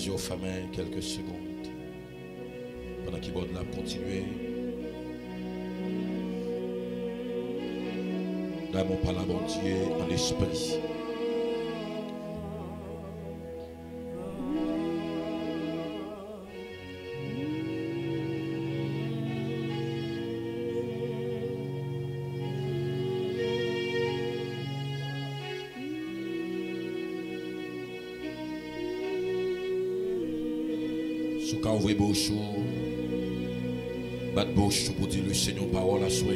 les yeux fermés quelques secondes. Pendant qu'il va continuer. Là, mon parle bon Dieu en esprit. Sous quand ouvrez bouche, bat bouche pour dire le Seigneur parole à soi.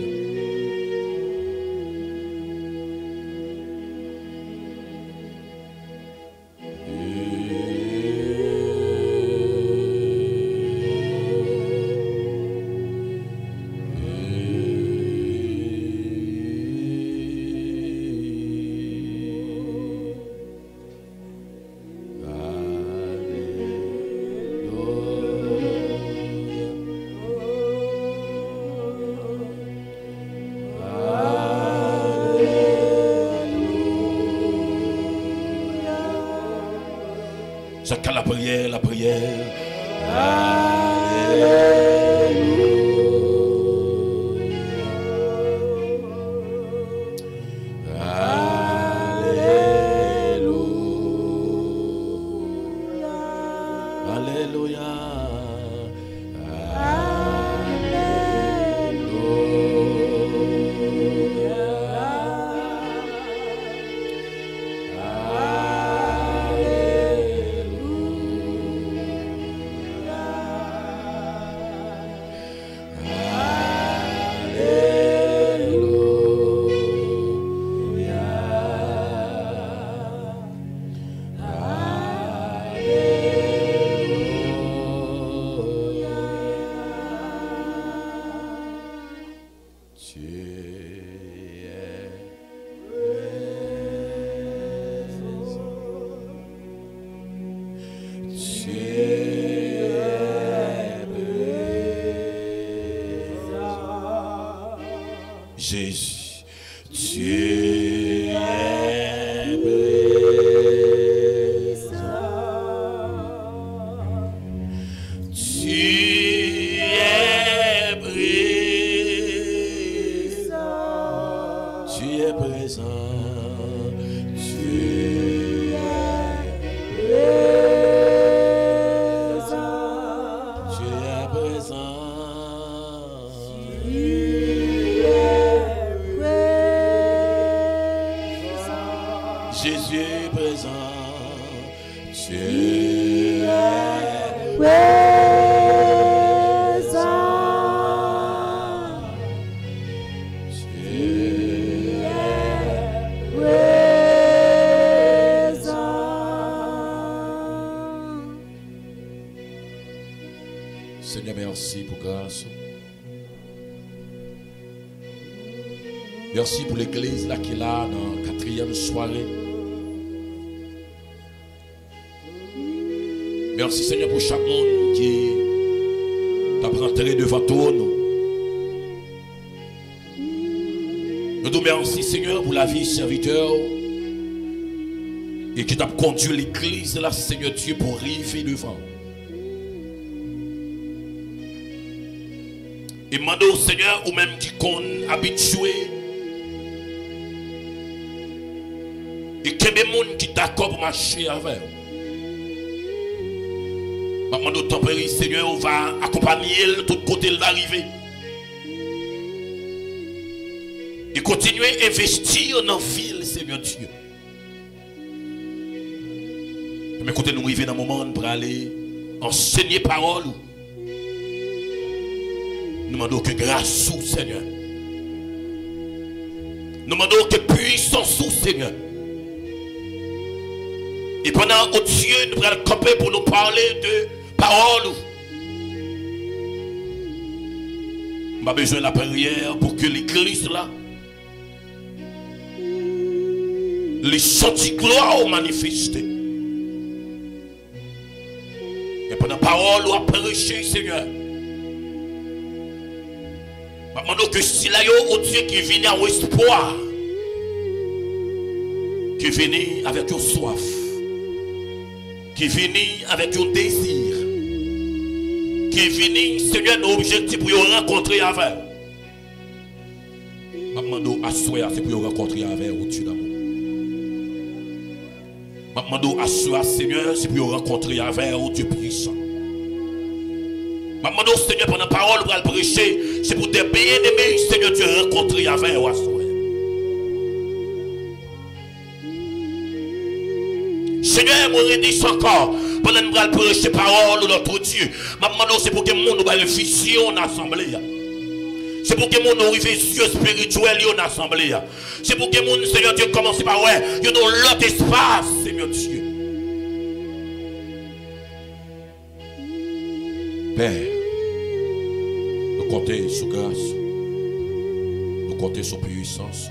Chacun la prière, la prière. Jésus, Dieu est présent. Dieu est présent. Dieu est présent. Dieu est présent. Jésus est présent, Dieu est présent, Dieu est présent. Seigneur, merci pour grâce. Merci pour l'église là qui est là dans la 4e soirée. Merci Seigneur pour chaque monde qui t'a rentré devant toi. Nous te remercions Seigneur pour la vie serviteur et qui t'a conduit l'église là Seigneur Dieu pour arriver devant. Et demande au Seigneur ou même qui qu'on habitué et qu'il y ait des gens qui d'accord pour marcher avec. Maman de tempérer, Seigneur, on va accompagner de tout côté d'arriver. Et continuer à investir dans la ville, Seigneur Dieu. Mais écoutez, nous arrivons dans un moment pour aller enseigner parole. Nous demandons que grâce sous, Seigneur. Nous demandons que puissance sous, Seigneur. Et pendant que Dieu nous va camper pour nous parler de parole. On a besoin de la prière pour que l'église là, les sentis gloire au manifester. Et pendant la parole, on a prêché, Seigneur. On demande que si là, il y a Dieu qui vient au espoir, qui vient avec une soif, qui finit avec un désir, qui finit, Seigneur, nos objectifs pour rencontrer avec. Je demande à soi, c'est pour rencontrer avec au-dessus d'amour. Je demande à soi, Seigneur, c'est pour rencontrer avec au Dieu puissant. Je demande au Seigneur, pendant la parole, pour le prêcher, c'est pour des bien-aimés, Seigneur, tu rencontrer avec au soi. Seigneur, moi redis encore, pendant que nous allons prêcher parole de notre Dieu, maintenant c'est pour que le monde ait une vision en assemblée. C'est pour que le monde ait des yeux spirituels en assemblée. C'est pour que le monde, Seigneur Dieu, commence par ouais, il y a l'autre espace, Seigneur Dieu. Père, nous comptons sur grâce, nous comptons sur puissance,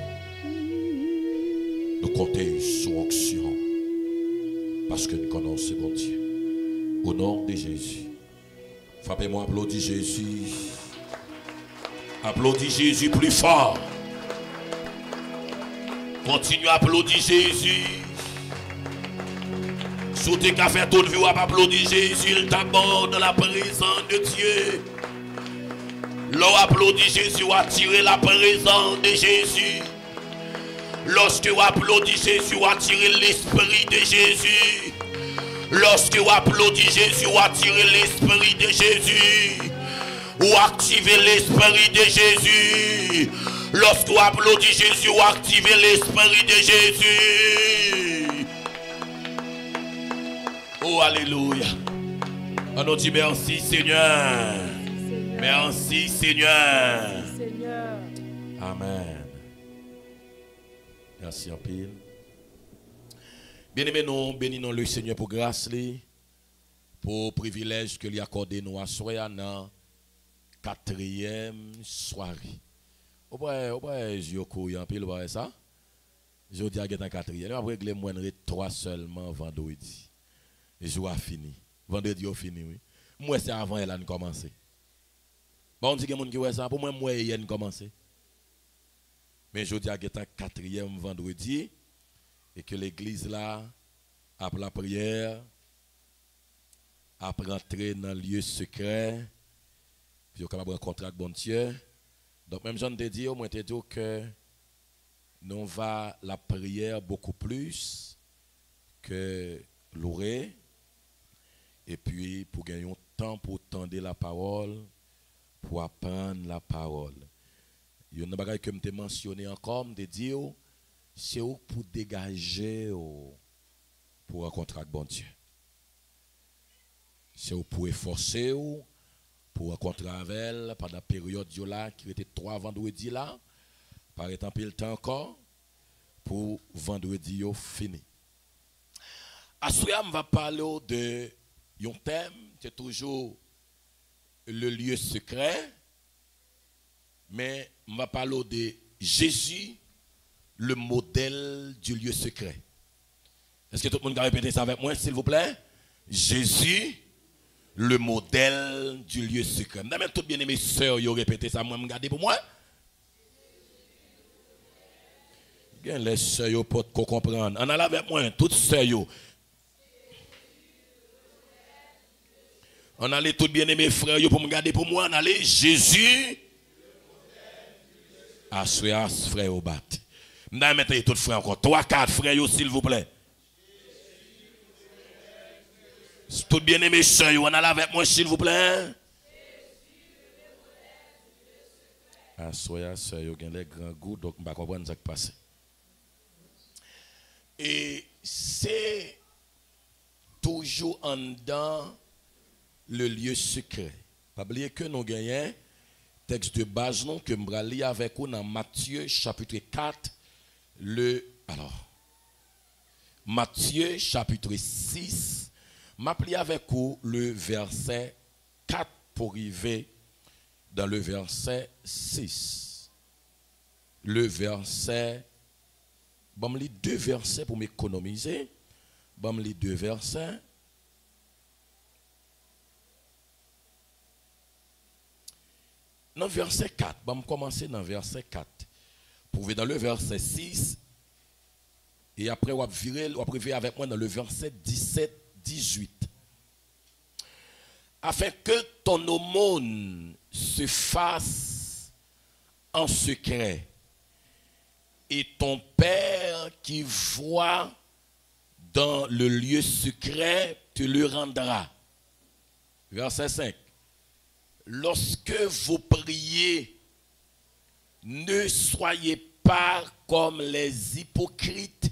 nous comptons sur onction. Parce que nous connaissons bon Dieu. Au nom de Jésus. Frappez-moi, applaudis Jésus. Applaudis Jésus plus fort. Continue à applaudir Jésus. Sous tes cafés, toute vie, applaudis Jésus. Il t'aborde dans la présence de Dieu. L'on applaudit Jésus, ou attirer la présence de Jésus. Lorsque vous applaudissez Jésus, vous attirez l'esprit de Jésus. Lorsque vous applaudissez Jésus, vous attirez l'esprit de Jésus. Vous activez l'esprit de Jésus. Lorsque vous applaudissez Jésus, vous activez l'esprit de Jésus. Oh, alléluia. On nous dit merci Seigneur. Merci Seigneur. Amen. Merci en pile. Bien-aimés, nous bénissons le Seigneur pour grâce, pour privilège que lui accordé nous à soir dans 4e soirée. Au point, je couille en pile, vous voyez ça? Je dis à 4e. Après, régler moins 3 seulement vendredi. Et je vais fini. Vendredi, je fini, oui. Moi, c'est avant elle a commencé. Bon, on dit que les gens qui voient ça, pour moi, il a commencé. Mais je dis à 4e vendredi et que l'église là, après la prière, après rentrer dans le lieu secret, puis on capable rencontrer avec bon Dieu. Donc même Jean te dit, moi te dit que nous va la prière beaucoup plus que l'oreille et puis pour gagner un temps pour tendre la parole, pour apprendre la parole. Il y a une chose que je t'ai mentionné encore, je dis, c'est pour dégager, pour rencontrer avec bon Dieu. C'est pour efforcer, pour rencontrer avec elle pendant la période là, qui était 3 vendredis là, par exemple, il temps encore, pour vendredi fini. À ce moment, on va parler de un thème, c'est toujours le lieu secret. Mais on va parler de Jésus, le modèle du lieu secret. Est-ce que tout le monde va répéter ça avec moi, s'il vous plaît? Jésus, le modèle du lieu secret. Même tout bien aimé sœurs, vous répétez ça, moi, regardez pour moi. Bien, les sœurs, vous pouvez comprendre. On a là avec moi, toutes sœurs. On allait tout bien aimé frères, pour me regarder pour moi, on allait Jésus. Assoyez, frère au bat. Je vais mettre tout frère encore. 3-4 frères, s'il vous plaît. Tout bien aimé, soeur, on a là avec moi, s'il vous plaît. Assoyez, soeur, vous avez les grands goûts, donc je ne comprends pas ce qui passe. Et c'est toujours en dedans le lieu secret. Pas oublier que nous gagnons. Texte de base non, que je vais lire avec vous dans Matthieu chapitre 4, Matthieu chapitre 6, je vais avec vous le verset 4 pour arriver dans le verset 6. Le verset, je vais lire 2 versets pour m'économiser. Je vais lire 2 versets. Dans verset 4, je vais commencer dans verset 4. Pour voir dans le verset 6, et après, on va virer avec moi dans le verset 17, 18. Afin que ton aumône se fasse en secret, et ton Père qui voit dans le lieu secret te le rendra. Verset 5. Lorsque vous priez, ne soyez pas comme les hypocrites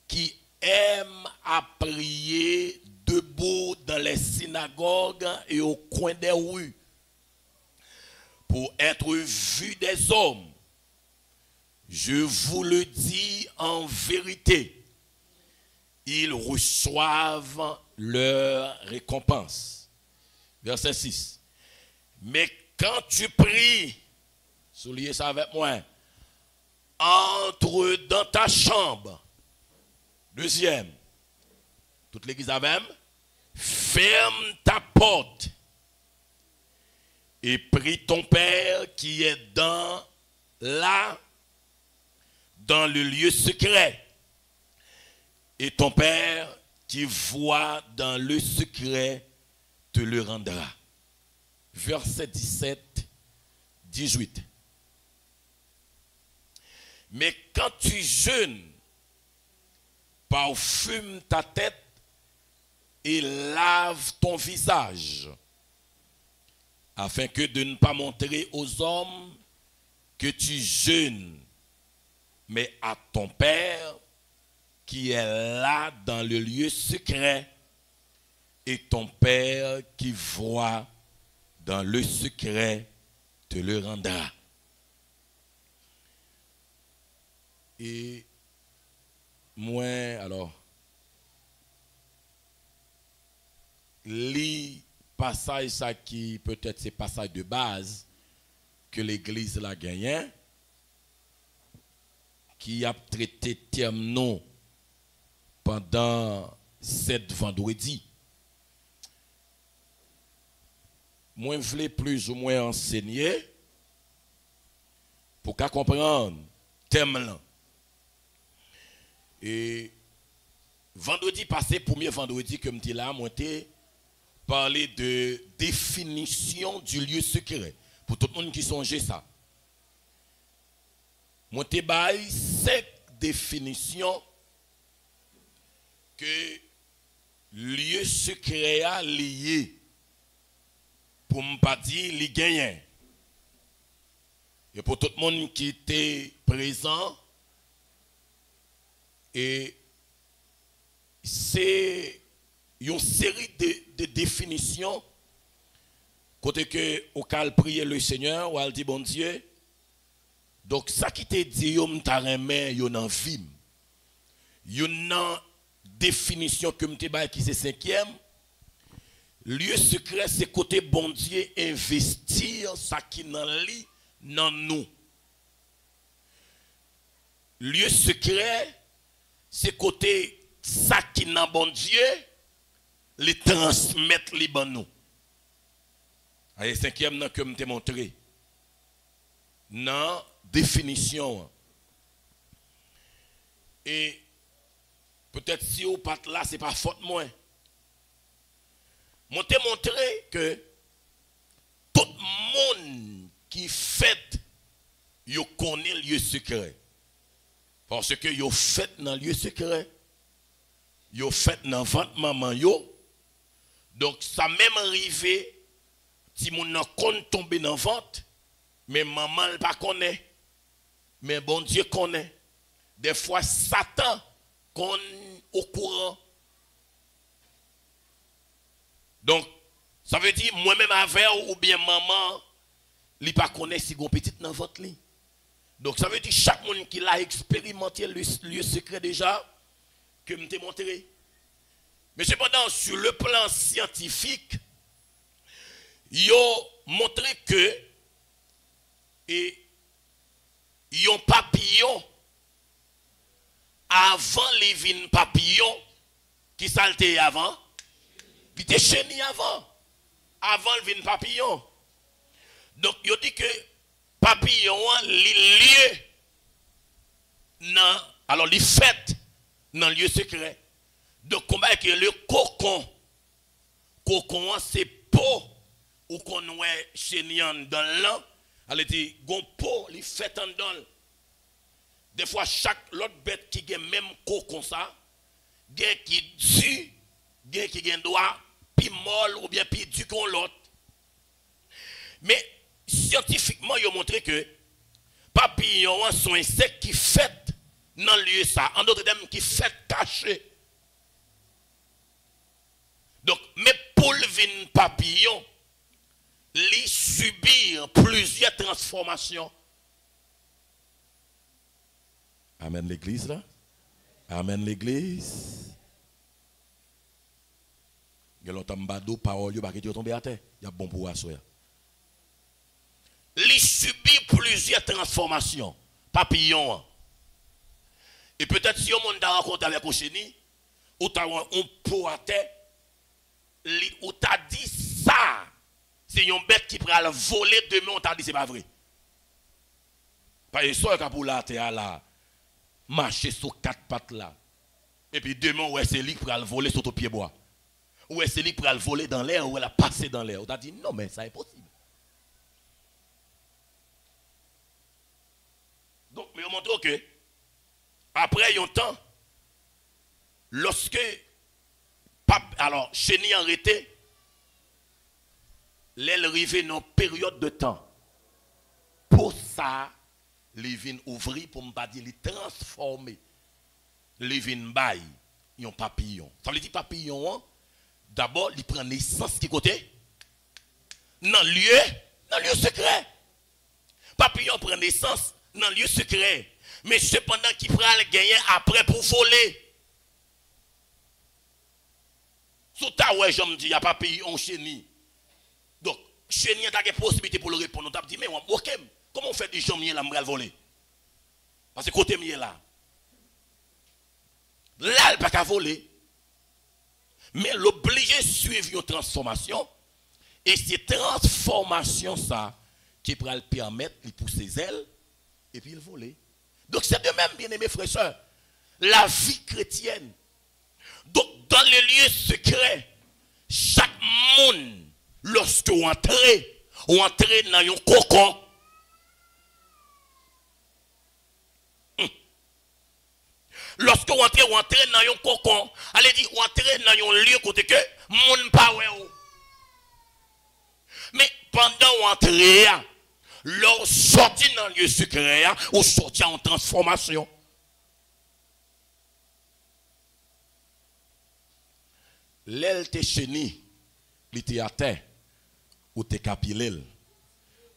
qui aiment à prier debout dans les synagogues et au coin des rues pour être vus des hommes. Je vous le dis en vérité, ils reçoivent leur récompense. Verset 6. Mais quand tu pries, soulignez ça avec moi, entre dans ta chambre. Deuxième, toute l'église avec, ferme ta porte et prie ton Père qui est dans le lieu secret. Et ton Père qui voit dans le secret te le rendra. Verset 17, 18. Mais quand tu jeûnes, parfume ta tête et lave ton visage, afin que de ne pas montrer aux hommes que tu jeûnes, mais à ton Père qui est là dans le lieu secret, et ton Père qui voit dans le secret te le rendra. Et moi, alors, lis passage ça qui peut-être c'est passage de base que l'église l'a gagné, qui a traité terme non pendant 7 vendredis. Moi, je voulais plus ou moins enseigner pour qu'à comprendre thème là. Et vendredi passé, premier vendredi que je dis là, moi j'ai parlé de définition du lieu secret. Pour tout le monde qui songeait ça. Moi j'ai bail 5 définitions que lieu secret a lié. Pour ne pas dire les gagnants. Et pour tout le monde qui était présent, et c'est une série de définitions côté que au cal prier le Seigneur ou al dit bon Dieu. Donc ça qui te dit yo m'ta remet yo nan film. Yo nan définition que m'te ba qui c'est 5e. Lieu secret c'est côté bon Dieu investir ça qui nan li nan nous. Lieu secret c'est côté ça qui nan bon Dieu les transmettre li ban nous. Allez 5e nan que m'te montré. Nan définition. Et peut-être si vous pas là c'est pas faute moi. Moi t'ai montré que tout le monde qui fait yo connaît lieu secret. Parce que yo fait dans lieu secret. Yo fait dans ventre maman yo. Donc ça même arrivé si mon nan kon tomber dans ventre mais maman elle pas connaît. Mais bon Dieu connaît. Des fois Satan qu'on au courant. Donc ça veut dire moi-même avec ou bien maman li pas connaît si gon petite dans votre lit. Donc ça veut dire chaque monde qui l'a expérimenté le lieu secret déjà que me t'ai montré. Mais cependant sur le plan scientifique yo montré que et yon papillon avant les vins papillon qui salte avant il était chenille avant le vin papillon. Donc il dit que papillon li lieu non alors li fait dans lieu secret. Donc, comment est-ce que le cocon? Cocon, c'est peau ou qu'on ouais chenillan dans l'an. Elle dit, gon peau, li fait en dans. Des fois, chaque l'autre bête qui a même cocon ça, gen qui du, gen qui gen doigt, puis molle ou bien puis du qu'on l'autre. Mais scientifiquement, ils ont montré que papillons sont insectes qui fait dans le lieu ça, en d'autres termes qui fait cacher. Donc, mes poules viennent papillons, les subir plusieurs transformations. Amen l'église là. Amen l'église. Il y a longtemps que parole, il y a tombé à terre. Il y a bon pour asseoir. Les subit plusieurs transformations. Papillons. Et peut-être si on a rencontré avec un chenille, ou tu as un pot à terre, ou tu as dit ça, c'est une bête qui pourra le voler demain, on t'a dit c'est pas vrai. Parce que soit pour la terre là, marcher sur quatre pattes là. Et puis demain, ouais, c'est lui qui pourra le voler sur ton pied bois. Ou est-ce qu'il pourra le voler dans l'air ou elle a passé dans l'air? On t'a dit non, mais ça est possible. Donc, mais on montre que, après un temps, lorsque, alors, chenille arrêté, l'aile arrivait dans une période de temps. Pour ça, les vins ouvrir, pour me pas dire, les transformer. Les vins bail, ils ont papillon. Ça veut dire papillon, hein? D'abord, il prend naissance qui côté? Dans le lieu secret. Papillon prend naissance dans le lieu secret. Mais cependant, qu'il prend le gagner après pour voler. Sous ta ouais, je me dis, il y a papillon chenille. Donc, chenille a une possibilité pour le répondre. On t'a dit, mais ok, comment on fait des gens là, me voler? Parce que côté mieux là. Là, il n'a pas qu'à voler. Mais l'obligé de suivre une transformation. Et c'est transformation ça qui pourra le permettre de pousser ses ailes et puis le voler. Donc c'est de même, bien aimés frères et sœurs, la vie chrétienne. Donc dans les lieux secrets, chaque monde, lorsque vous entrez dans un cocon. Lorsque vous entrez dans un cocon, allez dire, vous entrez dans un lieu côté que monde pas ouais. Mais pendant vous entrez, lorsque vous sortez dans le lieu secret, vous sortez en transformation. L'aile te chenille, il te à terre, ou te capilé,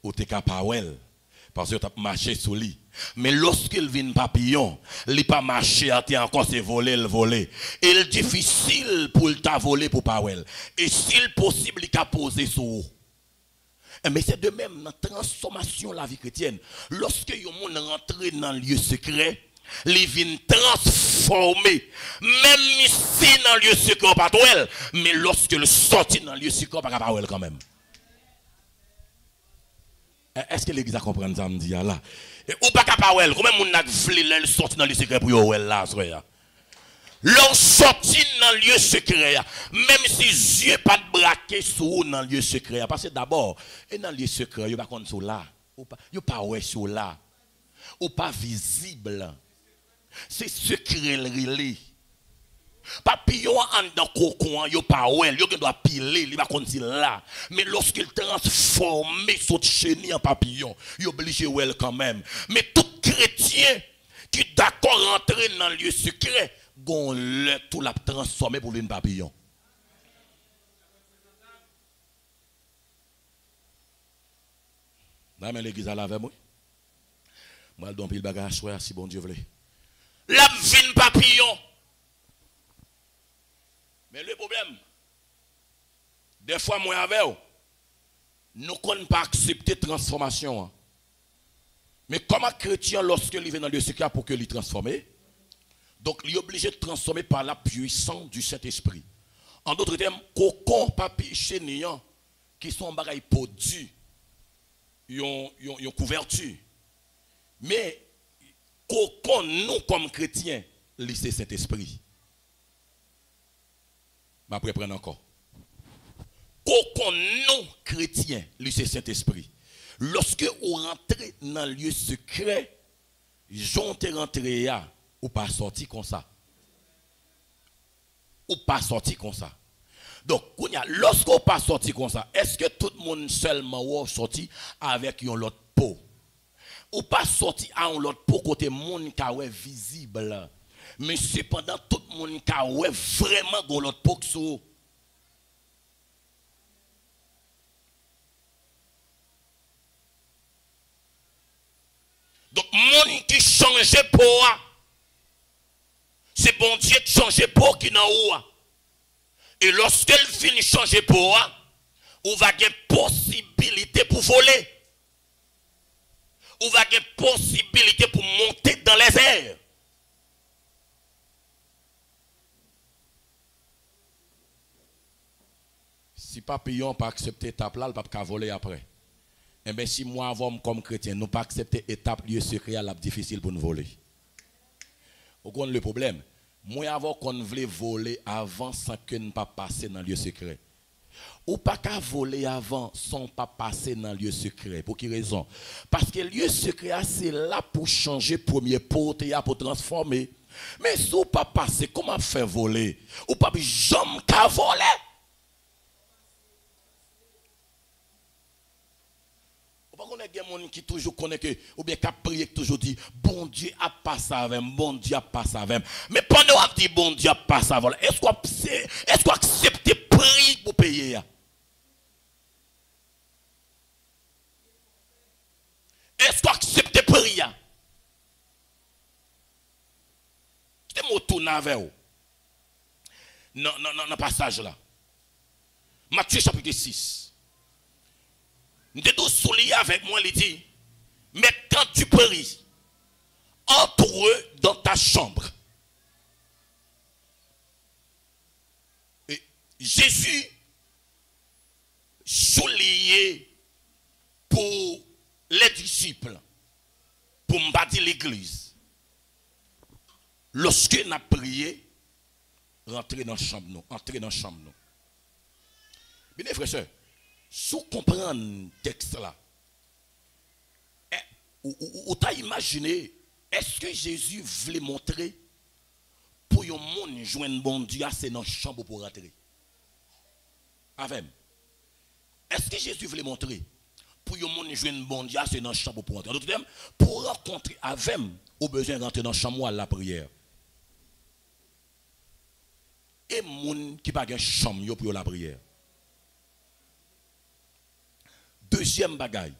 ou te capawel, parce que tu as marché sous lui. Mais lorsqu'il vient papillon, il n'a pas marché à terre encore, c'est voler, le voler. Et il est difficile pour le voler pour Powell. Et s'il possible, il a posé sur vous. Mais c'est de même dans la transformation de la vie chrétienne. Lorsque les gens rentrent dans le lieu secret, ils viennent transformer. Même ici dans le lieu secret, pas Powell. Mais lorsque le sortit dans le lieu secret, pas Powell quand même. Est-ce que l'église a compris ça me dit là? Ou pas capable, comment on a voulu sortir dans le secret pour yo là, soya. L'on sorti dans le lieu secret, même si Dieu pas de braquer sur dans le lieu secret, parce que d'abord, et dans le lieu secret, yo pas contre sur là, yo pas ouais sur là, ou pas visible. C'est secret le relais. Papillon en dans cocon, yo pas ouais, yo doit piler, il va continuer là. Mais lorsqu'il transforme son chenille en papillon, il obligé ouais quand même. Mais tout chrétien qui d'accord rentrer dans le lieu secret, gon le tout la transformer pour une papillon. Non mais l'église à la avec moi. Moi le don pile bagage si bon Dieu veut. La vine papillon. Mais le problème, des fois, moi avec vous, nous ne pouvons pas accepter la transformation. Mais comme un chrétien, lorsqu'il vient dans le secret pour que lui transforme, donc il est obligé de transformer par la puissance du Saint-Esprit. En d'autres termes, cocon, papier, chenillant, qui sont bagailles produits, ils ont couverture. Mais cocon, nous comme chrétiens, c'est Saint-Esprit. Je vais prendre encore. Qu'aucun non chrétien, lui c'est Saint-Esprit. Lorsque vous rentrez dans le lieu secret, j'en te rentré là, ou pas sorti comme ça. Ou pas sorti comme ça. Donc, lorsque vous pas sorti comme ça, est-ce que tout le monde seulement sorti avec une autre peau? Ou pas sorti à une autre peau côté monde qui est visible. Mais cependant, tout le monde qui est vraiment dans l'autre peau qui sont. Donc, monde qui change pour c'est bon Dieu qui change pour qui dans haut. Et lorsqu'elle finit changer pour on va avoir possibilité pour voler. On va avoir possibilité pour monter dans les airs. Si pas payant pas accepter étape là, il pas voler après. Et bien si moi avant comme chrétien, nous pas accepter étape lieu secret là difficile pour nous voler. Vous comprenez le problème? Moi avant qu'on voulait voler avant sans que nous pas passer dans le lieu secret. Ou pas qu'à voler avant sans pas passer dans le lieu secret. Pour quelle raison? Parce que le lieu secret c'est là pour changer premier porte pour transformer. Mais si vous pas passer, comment faire voler? Ou pas jamais qu'à voler? On a des gens qui toujours connaissent que, ou bien qui prié toujours dit, bon Dieu a passé avec moi, bon Dieu a passé avec moi. Mais pendant qu'on dit bon Dieu a passé avec moi, est-ce qu'on accepte le prix pour payer? Est-ce qu'on accepte le prix? C'est mon tour avec vous. Non, passage là. Matthieu chapitre 6. Nous devons souligner avec moi, il dit, mais quand tu pries, entre dans ta chambre. Et Jésus soulignait pour les disciples, pour m'bâtir l'église. Lorsque nous avons prié, rentrez dans la chambre, nous, entrez dans la chambre. Nous. Bien, frères et sœurs, si vous comprenez le texte là, vous avez imaginé, est-ce que Jésus voulait montrer pour que le monde joigne bon Dieu, c'est dans la chambre pour rentrer? Avec. Est-ce que Jésus voulait montrer pour que le monde joigne bon Dieu, c'est dans la chambre pour rentrer? En d'autres termes, pour rencontrer avec, au besoin de rentrer dans la chambre à la prière. Et les gens qui n'ont pas de chambre pour la prière. Deuxième bagaille.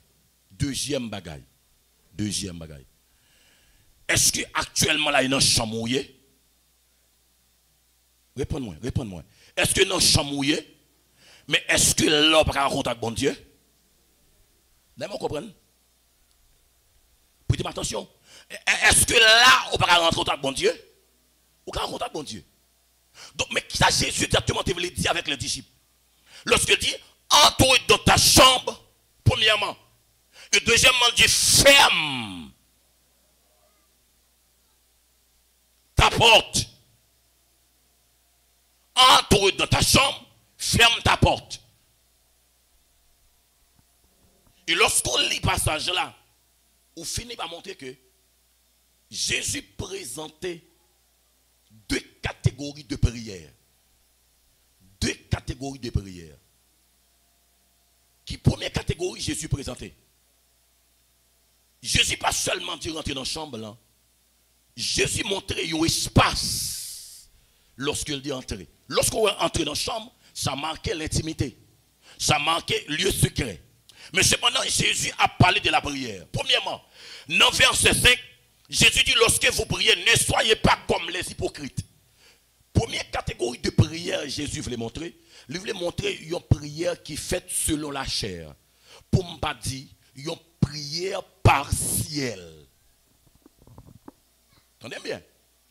Est-ce que actuellement là il y a une chambre mouillée? Réponds-moi. Est-ce que dans chambre mouillée? Mais est-ce que là on peut rencontrer avec bon Dieu? Vous comprenez? Prêtez attention. Est-ce que là on peut rencontrer avec bon Dieu? Ou peut rencontrer avec bon Dieu? Donc mais qui ça Jésus exactement te voulait dire avec les disciples? Lorsqu'il dit entre dans ta chambre. Premièrement. Et deuxièmement, dit ferme ta porte. Entre dans ta chambre, ferme ta porte. Et lorsqu'on lit ce passage là, on finit par montrer que Jésus présentait deux catégories de prières. Qui première catégorie Jésus présentait? Jésus pas seulement dit rentrer dans la chambre là. Jésus montrait un espace lorsqu'il dit entrer. Lorsqu'on entre dans la chambre, ça marquait l'intimité. Ça marquait lieu secret. Mais cependant, Jésus a parlé de la prière. Premièrement, dans verset 5, Jésus dit lorsque vous priez, ne soyez pas comme les hypocrites. Première catégorie de prière, Jésus voulait montrer. Il voulait montrer une prière qui est faite selon la chair. Pour ne pas dire une prière partielle. Entendez bien?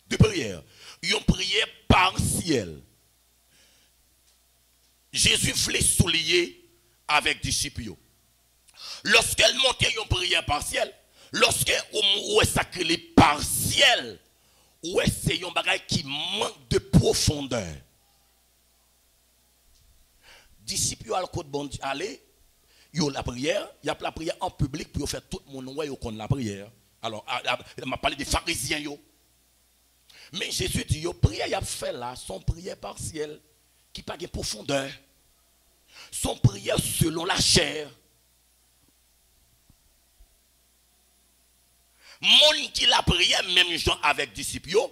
Deux prières. Une prière partielle. Jésus voulait souligner avec des disciples. Lorsqu'elle montait une prière partielle, lorsqu'elle est sacrée partielle, c'est un bagage qui manque de profondeur. disciples à côté bon Dieu aller, yo la prière, il y a la prière en public pour faire tout le monde ouais yo connaît la prière. Alors m'a parlé des pharisiens yo. Mais Jésus dit yo prière y a fait là son prière partielle qui pas de profondeur. Son prière selon la chair. Mon qui la prière même gens avec disciples yo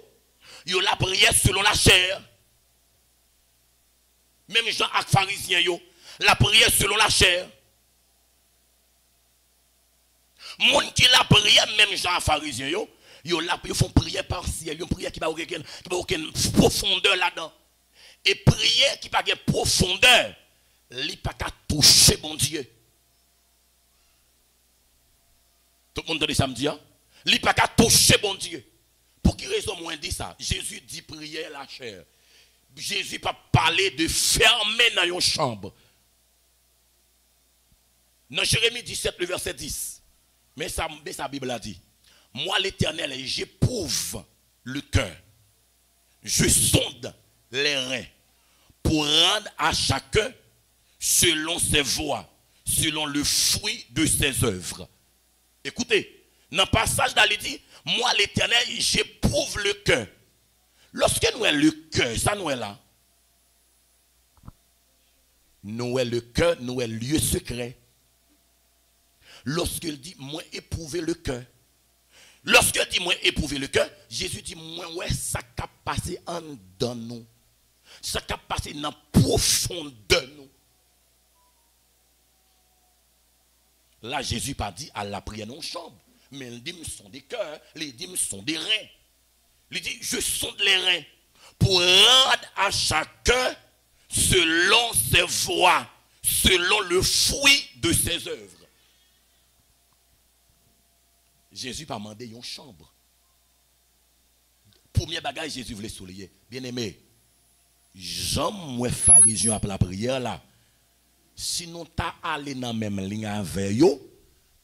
la prière selon la chair. Même gens avec pharisiens yo la prière selon la chair. Mon qui la prière même gens avec pharisiens yo font prière partielle, une prière qui n'a aucune profondeur là-dedans. Et prière qui n'a pas de profondeur, il n'a pas qu'à toucher mon Dieu. Tout le monde dit samedi, hein? Il n'a pas qu'à toucher mon Dieu. Pour qui raison moi dit ça? Jésus dit prière la chair. Jésus pas parler de fermer dans une chambre. Dans Jérémie 17, le verset 10. Mais sa Bible a dit, moi l'Éternel, j'éprouve le cœur. Je sonde les reins pour rendre à chacun selon ses voies, selon le fruit de ses œuvres. Écoutez, dans le passage d'Ali dit, moi l'Éternel, j'éprouve le cœur. Lorsque nous avons le cœur, ça nous est là. Nous avons le cœur, nous avons le lieu secret. Lorsqu'il dit, moi éprouver le cœur. Lorsqu'il dit, moi éprouver le cœur, Jésus dit, moi, ouais, ça a passé en dedans nous. Ça a passé dans la profondeur de nous. Là, Jésus pas dit à la prière dans la chambre. Mais il dit, sont des cœurs, il dit, sont des reins. Il dit, je sonde les reins pour rendre à chacun selon ses voies, selon le fruit de ses œuvres. Jésus pas demandé une chambre. Premier bagage, Jésus voulait souligner. Bien aimé, j'aime pharisien après la prière là. Si nous t'as allé dans la même ligne avec eux,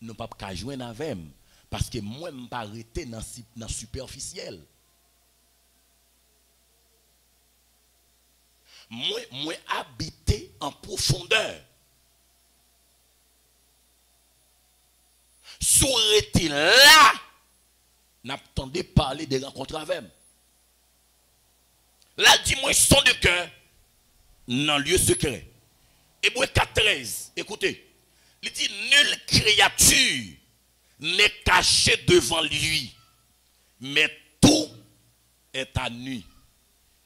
nous ne pouvons pas joindre avec eux. Parce que moi, je ne peux pas arrêter dans le superficiel. Moi, habiter en profondeur. Souhaitez là, n'attendez parler des rencontres avec eux. Là, dis-moi, son de cœur, dans le lieu secret. Hébreux 4:13, écoutez, il dit, nulle créature n'est cachée devant lui, mais tout est à nu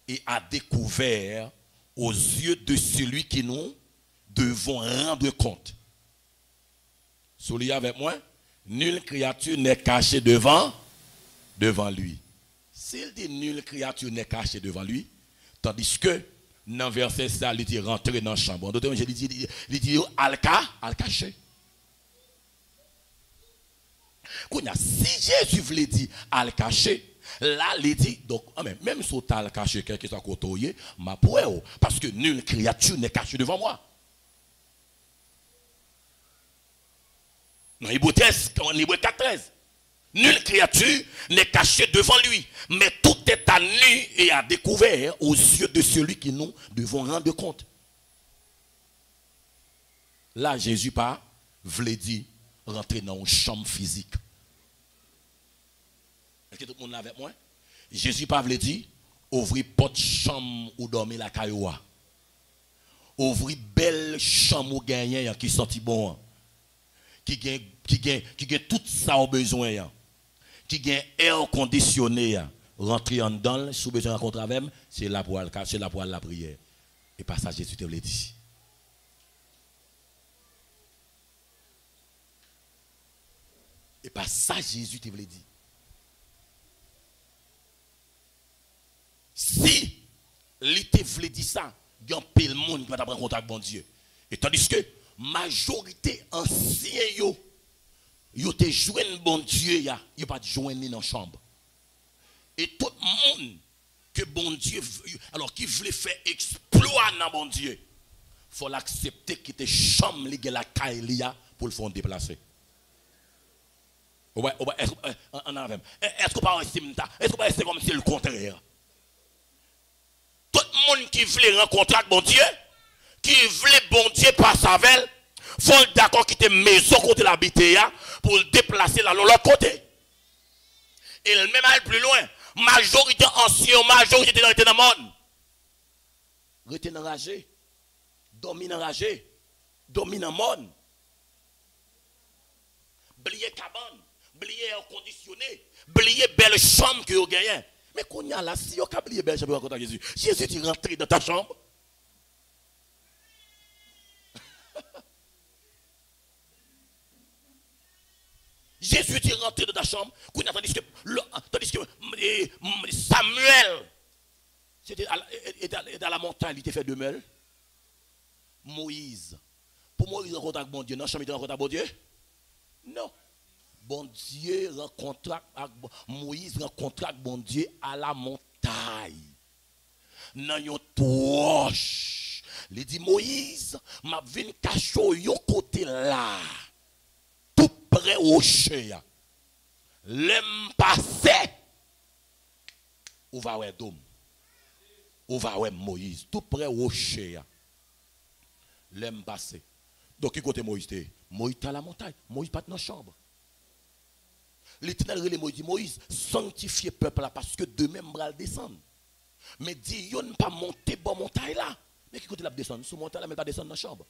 et à découvert aux yeux de celui qui nous devons rendre compte. Soulignez avec moi, nulle créature n'est cachée devant lui. S'il dit nulle créature n'est cachée devant lui, tandis que dans le verset ça, il dit rentrer dans la chambre. En d'autres termes, il dit al caché. Si Jésus voulait dire al caché, là, il dit, donc, même si tu as al caché, quelque chose à côté, ma poêle, parce que nulle créature n'est cachée devant moi. Dans Hébreux 4:13. Nulle créature n'est cachée devant lui, mais tout est à nu et à découvert aux yeux de celui qui nous devons rendre compte. Là, Jésus pas voulait dire rentrer dans une chambre physique. Est-ce que tout le monde est avec moi? Jésus pas voulait dire ouvrir porte chambre ou dormir la cailloua. Ouvrir belle chambre ou gagner qui senti bon. Qui gagne tout ça au besoin. Qui gagne air conditionné, rentrer en dedans, sous besoin de rencontrer avec, c'est la pour la prière. Et pas ça, Jésus te l'a dit. Et pas ça, Jésus te l'a dit. Si il te voulait dire ça, il y a un peu de monde qui va prendre contact avec bon Dieu. Et tandis que majorité anciens yo te joindre bon Dieu yo pas joindre dans chambre. Et tout le monde que bon Dieu alors qui voulait faire exploit dans bon Dieu, faut l'accepter que te chambre li la caille pour le faire déplacer. Est-ce que pas est-ce comme si le contraire? Tout le monde qui voulait rencontrer avec bon Dieu qui voulait bon Dieu par Savel, font d'accord quitter maison côté l'habiter pour le déplacer là l'autre côté. Et le même aller plus loin, majorité ancien, majorité dans le monde. Rete enragé, domine enragé, domine en monde. Blier cabane, blier air conditionné, blier belle chambre que vous gagnez. Mais qu'on y a là, si vous avez blier belle chambre contre Jésus, Jésus tu rentres dans ta chambre. Jésus est rentré dans ta chambre, tandis que Samuel était à la montagne, il était fait demeure. Moïse, pour Moïse rencontre avec bon Dieu, non, chambre il rencontre avec bon Dieu? Non. Bon Dieu rencontre avec Moïse rencontre avec bon Dieu à la montagne. Dans une torche. Il dit Moïse, m'a venu cacher yon côté là. Tout près au rocher. L'aime passer. Ou va ouais dôme. Ou va ouais Moïse. Tout près au rocher. L'aime passer. Donc, qui côté Moïse? Moïse est à la montagne. Moïse pas dans la chambre. L'Éternel relève Moïse dit Moïse, sanctifiez le peuple là parce que demain, je vais descendre. Mais dit, yo ne pas monter bon montagne là. Mais qui côté la descendre? Sous montagne là, mais pas descendre dans la chambre.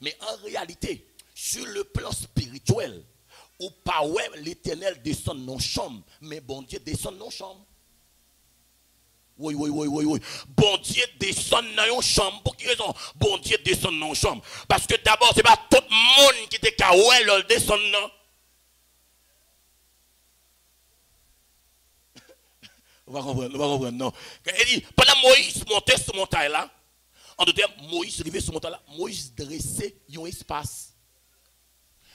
Mais en réalité, sur le plan spirituel, ou pas ouais, l'Éternel descend dans la chambre, mais bon Dieu descend dans la chambre. Oui. Bon Dieu descend dans une chambre. Pour quelle raison? Bon Dieu descend dans une chambre. Parce que d'abord, ce n'est pas tout le monde qui était kawel, le descend dans. On va comprendre, non. Il dit, pendant Moïse montait sur montagne là, en d'autres termes, Moïse arrivait sur montagne là, Moïse dressait un espace.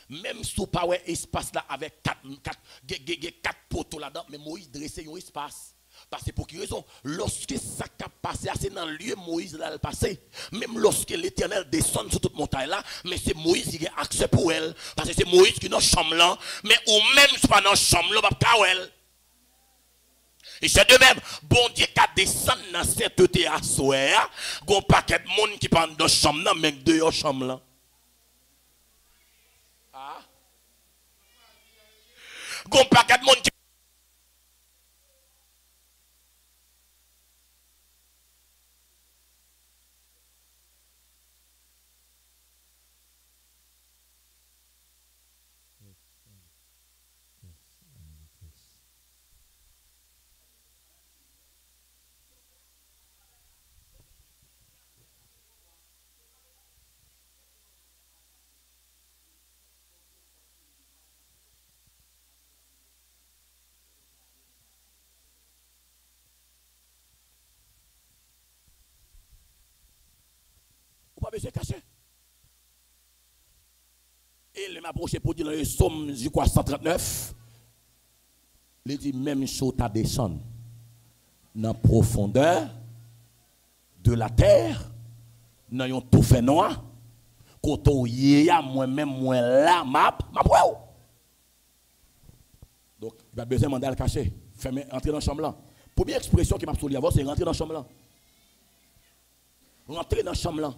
Même si pas un espace là avec quatre poteaux là-dedans, mais Moïse dressait un espace. Parce que pour quelle raison? Lorsque ça a passé, c'est dans le lieu Moïse là le passé. Même lorsque l'Éternel descend sur toute montagne là, mais c'est Moïse qui a accès pour elle. Parce que c'est Moïse qui est dans la chambre là, mais ou même si pas dans la chambre là, pas elle. Et c'est de même, bon Dieu qui descend dans cette terre à soir, il y a un paquet de monde qui parle dans la chambre là, mais de la chambre là. Ah? Il y a un paquet de monde qui pas besoin de cacher. Et il m'a approché pour dire dans le psaume, je crois, 139. Il dit même chose à descendre dans la profondeur de la terre, dans un tout fait noir, quand on y a moi-même, moi là, ma donc, il va besoin de mandat le cacher. Entrer dans la chambre là. Première expression qui m'a souligné avant, c'est rentrer dans la chambre là. Rentrer dans la chambre là.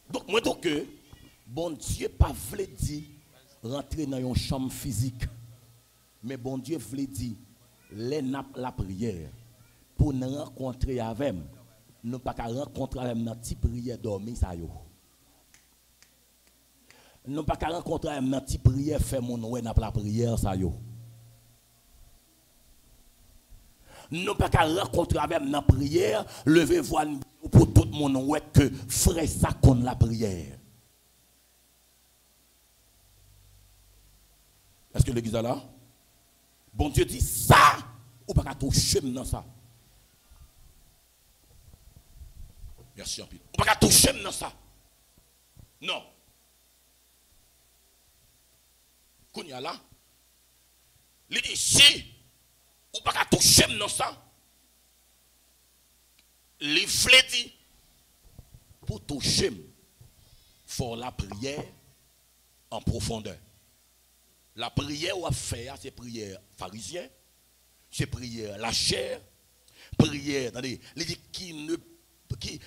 Donc, moi, donc, bon Dieu pas voulu dire rentrer dans une chambre physique. Mais bon Dieu voulait dire la prière. Pour nous rencontrer avec nous, pas qu'à rencontrer avec notre petite prière dormir ça yo. Nous pas qu'à rencontrer avec notre petite prière faire mon ouais n'a la prière ça yo. Nous pas qu'à rencontrer avec notre prière, lever voix pour tout le monde ouais que frère ça compte la prière. Est-ce que l'église est là? Bon Dieu dit ça, ou pas qu'à toucher dans ça. Merci, Ampil. Ou pas qu'à toucher dans ça. Non. Qu'on y a là, il dit si, ou pas qu'à toucher dans ça. Les flets dit, pour toucher, il faut la prière en profondeur. La prière ou à faire, c'est prière pharisien, c'est prière la chair, prière, attendez, il dit qui ne qui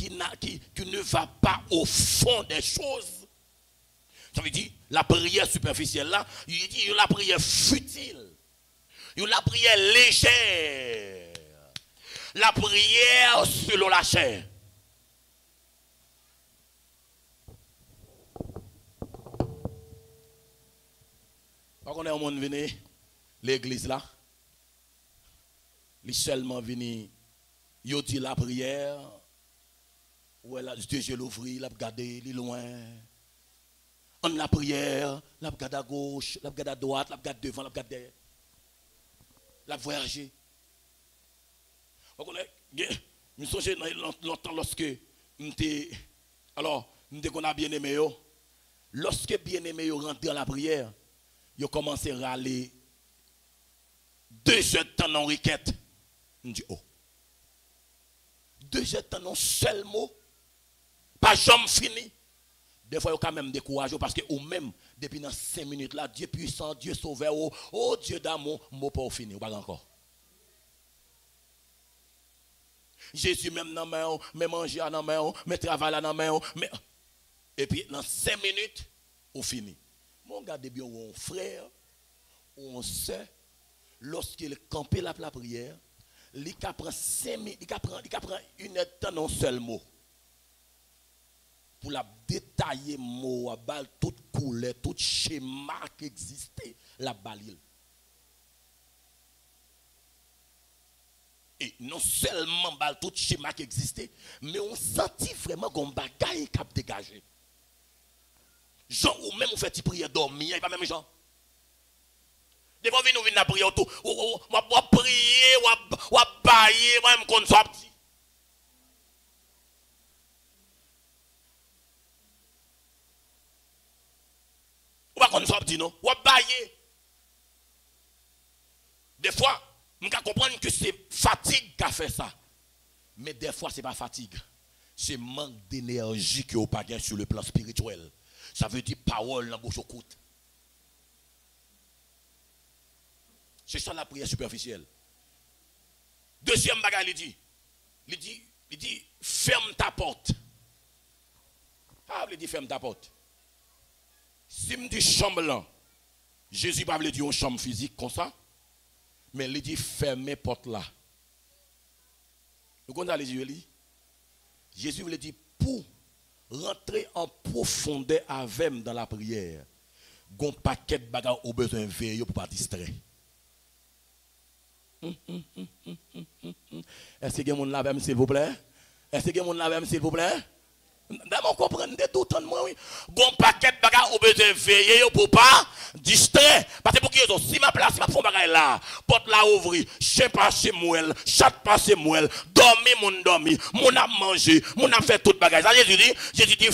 ne va pas au fond des choses. Ça veut dire, la prière superficielle là, il dit la prière futile. La prière légère. La prière selon la chair. Quand on est au monde venu, l'église là, il seulement venu, il dit la prière, ou elle a Dieu l'ouvrir, il a regardé, il est loin. On la prière, il a regardé à gauche, il a regardé à droite, il a regardé devant, il a regardé derrière. Il a voyagé. Je me souviens longtemps lorsque qu'on a bien aimé, lorsque bien aimé rentre dans la prière, il a commencé à râler 2 heures de temps dans requête. Je dis, oh. 2 heures de temps dans seul mot, pas jamais fini. Des fois, il y a quand même découragé parce que ou même, depuis dans 5 minutes là, Dieu puissant, Dieu sauveur, oh Dieu d'amour, mot pas fini, ou pas encore. Jésus même dans main, mais manger dans main, mais travailler dans main, mais et puis dans 5 minutes, on finit. Mon gars de bien un frère, on sait lorsqu'il campait la prière, il prend 5 minutes, il prend 1 heure de temps dans un seul mot. Pour la détailler mot à balle toute couleur, tout schéma qui existait, la balle. Et non seulement balle tout schéma qui existait, mais on sentit vraiment qu'on bagaille qui a dégagé. Jean ou même on fait prière dormir, il n'y a pas même Jean. Des fois nous venons prier autour, on va prier, on va bailler, moi même qu'on soit petit. On va qu'on soit petit non, on va bailler. Des fois, on peut comprendre que c'est fatigue qui a fait ça. Mais des fois, ce n'est pas fatigue. C'est manque d'énergie que vous pas sur le plan spirituel. Ça veut dire parole dans bouche au coute. C'est ça la prière superficielle. Deuxième bagage, il dit, ferme ta porte. Ah, il dit, ferme ta porte. Si me dit chambre là, Jésus pas dire une chambre physique comme ça, mais il dit, fermez porte là. Vous comprenez les yeux? Jésus voulait dire, pour rentrer en profondeur avec dans la prière, gon paquet de bagages au besoin de veiller pour pas distraire. Est-ce que vous avez un s'il vous plaît? Est-ce que vous avez un s'il vous plaît? D'abord comprendre de tout temps de moi oui. Gon paquet de bagages au besoin de veiller pour pas distraire. Parce que pour qui si ma place ma fond bagage là, porte la ouvrir, chien passer moelle, chat passer moelle, dormir mon dormi, mon a manger, mon a fait tout bagage. Ça Jésus dit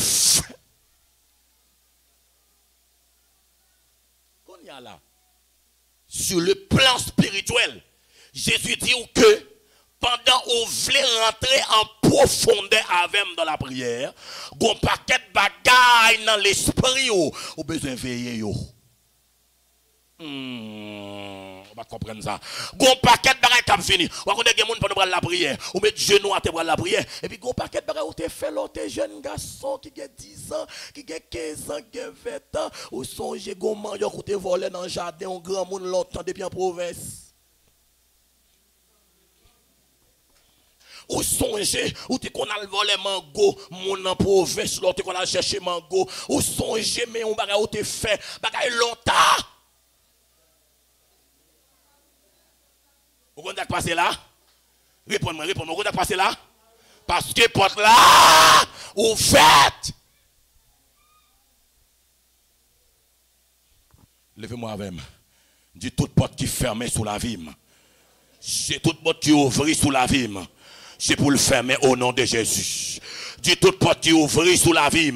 qu'on y a là. Sur le plan spirituel, Jésus dit que pendant qu'on voulait rentrer en profondeur avec dans la prière, gon paquet de bagaille dans l'esprit ou besoin veiller on va comprendre ça. Gon paquet de bagaille qui fini. On va connaître des monde pendant la prière, ou mettre genou à te la prière et puis gon paquet de bagaille où te fait l'autre jeune garçon qui a 10 ans, qui a 15 ans, qui a 20 ans, ou songe gon manyo qui te volé dans le jardin, un grand monde longtemps depuis en province. Ou songer, ou te qu'on a volé mango, mon en province, l'autre qu'on a cherché mango, ou songer, mais on va te fait, bagay longtemps. Vous comptez passer là? Réponds-moi, vous comptez passer là? Parce que porte là, ouverte. Levez-moi avec moi. Dis toute porte qui fermée sous la vie. C'est toute porte qui ouvre sous la vie. C'est pour le fermer au nom de Jésus. Dis toute porte qui ouvre sous la vie,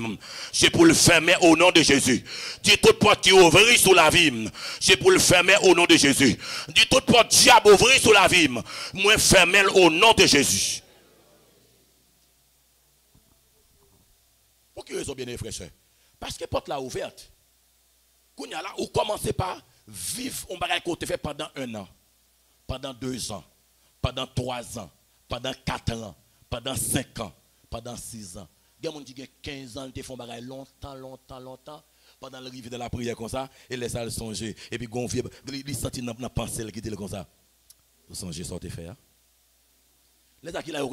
c'est pour le fermer au nom de Jésus. Dis toute porte qui ouvre sous la vie, c'est pour le fermer au nom de Jésus. Dis toute porte diable ouvre sous la vie, moi fermer au nom de Jésus. Pour quelle raison bien frère? Parce que porte là ouverte. Quand là, vous commencez par vivre un bagage qu'on te fait pendant 1 an, pendant 2 ans, pendant 3 ans. Pendant 4 ans, pendant 5 ans, pendant 6 ans. Il y a des gens qui ont 15 ans, ils font des longtemps. Pendant l'arrivée de la prière comme ça, et les salles songer. Et puis, ils sentent dans la pensée qui dit comme ça. Vous songez ce que vous faire. Les gens qui ont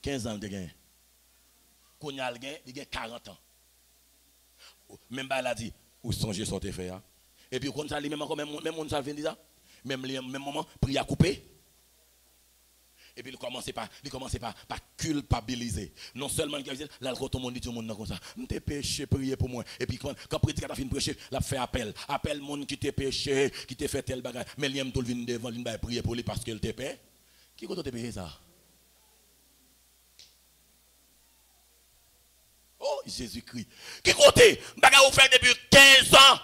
15 ans, ils ont 40 ans. Même elle a dit, vous songez ce que vous faire. Et puis, quand ça, même on ça vient dire ça. Même moment, prière coupée. Et puis il commençait par culpabiliser. Non seulement il dit, là, tout le monde dit tout le monde comme ça. M'te péché, priez pour moi. Et puis quand prédicateur a fini de prêcher, il a fait appel. Appel monde qui t'a péché, qui t'a fait tel bagage. Mais il aime tout le vin devant, il va prier pour lui parce qu'il t'a payé. Qui compte te payer ça? Oh, Jésus-Christ. Qui compte? Bagage vous fait depuis 15 ans.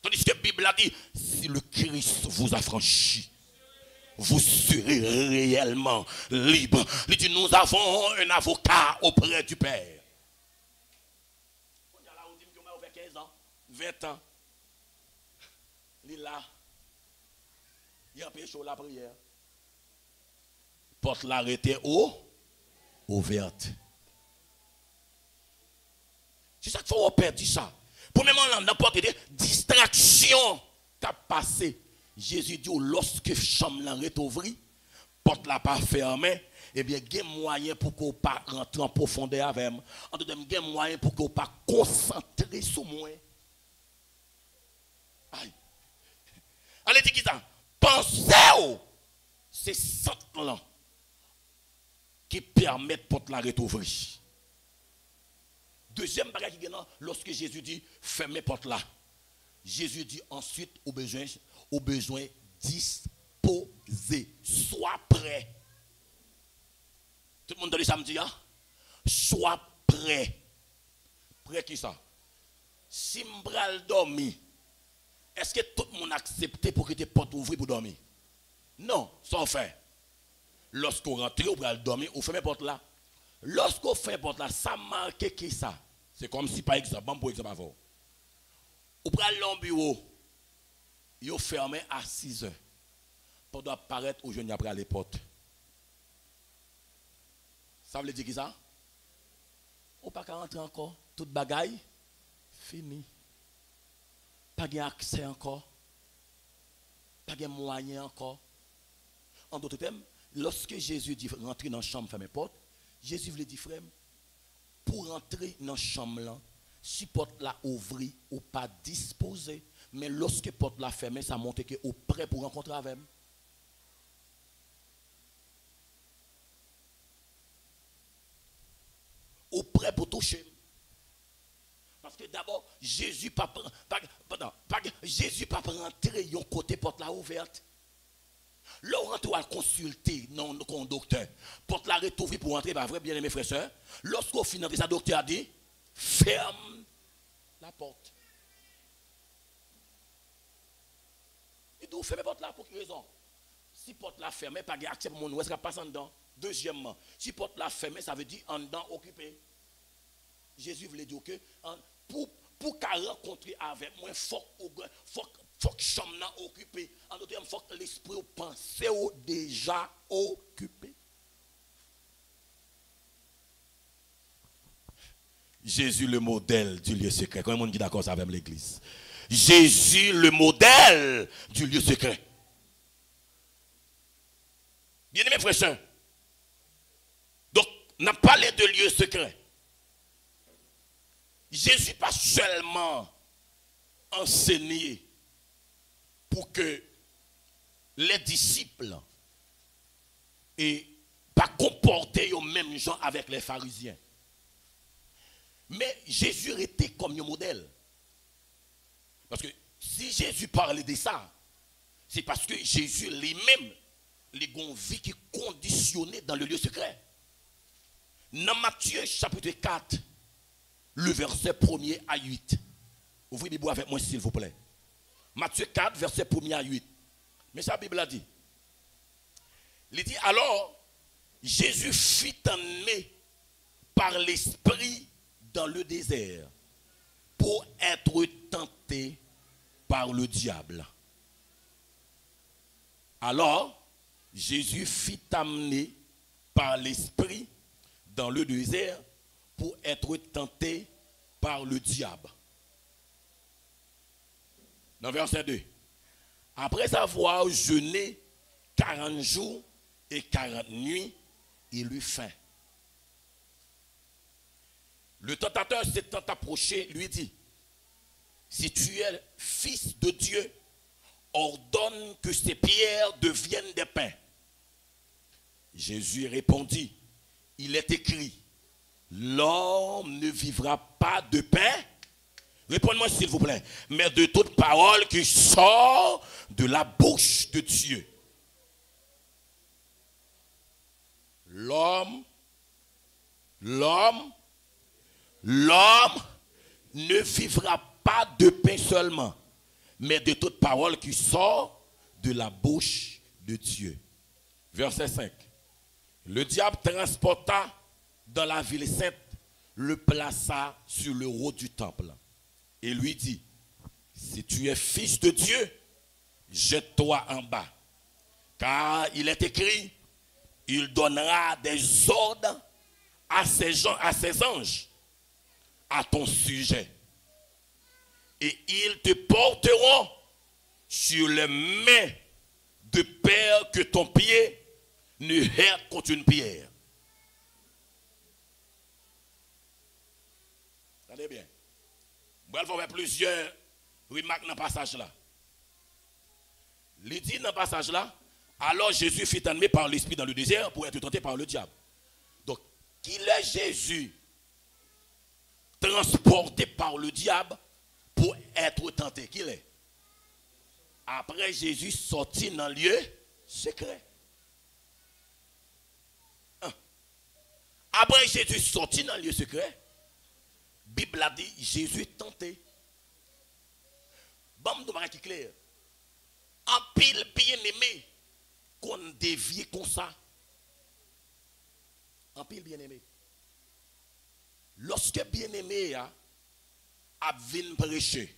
Tandis que la Bible a dit, si le Christ vous affranchit, vous serez réellement libre. Il dit, nous avons un avocat auprès du Père. On dit que vous avez 15 ans, 20 ans. Il est là. Il empêche la prière. Porte l'arrêté ouverte. C'est ça qu'il faut perdre ça. Premièrement, on n'a pas de distraction qui a passé. Jésus dit, lorsque la chambre est ouverte, porte la pas fermée, eh bien, il y a moyen pour qu'on ne pas rentrer en profondeur avec moi. En tout cas, il y a moyen pour qu'on ne pas concentrer sur moi. Aïe. Allez, dis ça. Pensez, c'est ça qui permet de porte la ouverte. Deuxième bagage qui est là, lorsque Jésus dit fermez porte là. Jésus dit ensuite au besoin disposer. Sois prêt. Tout le monde dans le samedi, hein? Sois prêt. Prêt qui ça? Si m'bral dormi, est-ce que tout le monde accepte pour que tes portes ouvrent pour dormir? Non, sans faire. Lorsqu'on rentre, on va dormir, on ferme porte là. Lorsqu'on fait porte là, ça marque qui ça? C'est comme si, par exemple, pour exemple, avant, on prend le bureau, il est fermé à 6 heures. Pour apparaître au jeune après les portes. Ça veut dire qui ça? On ne peut pas rentrer encore. Toute bagaille, fini. Pas d'accès encore. Pas de moyen encore. En d'autres termes, lorsque Jésus dit rentrer dans la chambre, fermer la porte, Jésus voulait dire, frère, pour rentrer dans la chambre là, si la porte là ouverte ou pas disposée, mais lorsque la porte là fermée, ça montre que vous prêt pour rencontrer avec moi. Ou prêt pour toucher. Parce que d'abord, Jésus pas Jésus pas rentrer yon côté porte là ouverte. Là, on rentre à consulter non docteur. Porte la rétouvée pour rentrer, pas vrai, bien aimé frères et sœurs. Lorsqu'on finit, sa docteur a dit, ferme la porte. Il doit fermer la porte là pour quelle raison? Si la porte là fermée, pas accès pour mon ouest, ça passe en dedans. Deuxièmement, si la porte là fermée, ça veut dire en dedans occupé. Jésus voulait dire que pour qu'à rencontrer avec moi, faut que chambre occupée. En d'autres termes, faut que l'esprit pense déjà occupé. Jésus le modèle du lieu secret. Comment on dit d'accord ça avec l'église? Jésus le modèle du lieu secret. Bien aimé frères et sœurs. Donc, on a parlé de lieu secret. Jésus pas seulement enseigné pour que les disciples et pas comporter aux mêmes gens avec les pharisiens. Mais Jésus était comme un modèle. Parce que si Jésus parlait de ça, c'est parce que Jésus lui-même, les vie qui conditionnait dans le lieu secret. Dans Matthieu chapitre 4, le verset 1er à 8. Ouvrez les Bible avec moi s'il vous plaît. Matthieu 4, verset 1er à 8. Mais sa Bible a dit. Il dit alors, Jésus fut emmené par l'Esprit dans le désert pour être tenté par le diable. Alors, Jésus fit amener par l'Esprit dans le désert pour être tenté par le diable. Dans verset 2. Après avoir jeûné 40 jours et 40 nuits, il eut faim. Le tentateur s'étant approché, lui dit, si tu es fils de Dieu, ordonne que ces pierres deviennent des pains. Jésus répondit, il est écrit, l'homme ne vivra pas de pain. Répondez-moi s'il vous plaît, mais de toute parole qui sort de la bouche de Dieu. L'homme ne vivra pas de pain seulement, mais de toute parole qui sort de la bouche de Dieu. Verset 5. Le diable transporta dans la ville sainte, le plaça sur le haut du temple et lui dit, si tu es fils de Dieu, jette-toi en bas, car il est écrit, il donnera des ordres à ses anges à ton sujet. Et ils te porteront sur les mains de peur que ton pied ne heurte contre une pierre. Attendez bien. Il faut faire plusieurs remarques dans le passage là. Il dit dans le passage là, alors Jésus fut amené par l'Esprit dans le désert pour être tenté par le diable. Donc, qu'il est Jésus transporté par le diable pour être tenté? Qu'il est? Après Jésus sorti dans le lieu secret. Après Jésus sorti dans le lieu secret, la Bible a dit Jésus est tenté. Bon, nous qui clair. En pile bien-aimé qu'on dévie comme ça. En pile bien-aimé. Lorsque bien-aimé a venu prêcher,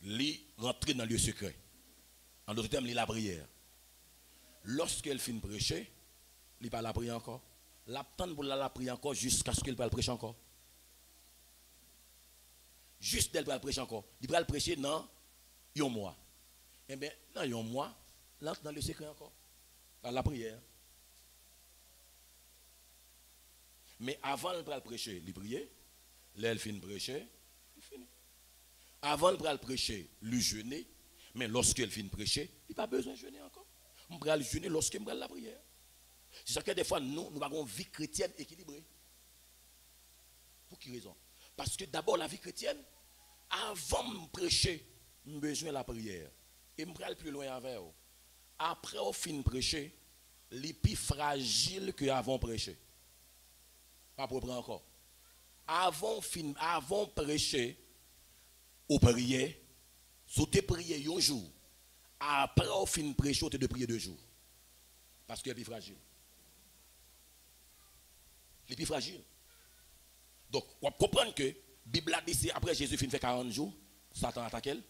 il rentre dans le lieu secret. En d'autres termes, il la prière. Lorsqu'elle finit de prêcher, il va la prier encore. L'attend pour la prier encore jusqu'à ce qu'il va prêcher encore. Juste d'elle va prêcher encore. Il va le prêcher dans un mois. Eh bien, dans un mois, il entre dans le secret encore. Dans la prière. Mais avant de prêcher, il priait. Là, elle finit de prêcher, il finit. Avant de prêcher, il jeûner. Mais lorsqu'elle finit de prêcher, il n'a pas besoin de jeûner encore. On va le jeûner lorsqu'il va la prière. C'est ça que des fois, nous avons une vie chrétienne équilibrée. Pour quelle raison? Parce que d'abord, la vie chrétienne, avant de prêcher, j'ai besoin de la prière. Et je vais aller plus loin avec vous. Après, au fin de prêcher, les plus fragiles que avant prêcher. Pas pour prendre encore. Avant de prêcher, au prier, si tu prié un jour, après, au fin de prêcher, tu de prier 2 jours. Parce qu'il est plus fragile. Les plus fragiles. Donc, on comprend que la Bible a dit c'est après Jésus fin fait 40 jours, Satan attaque elle,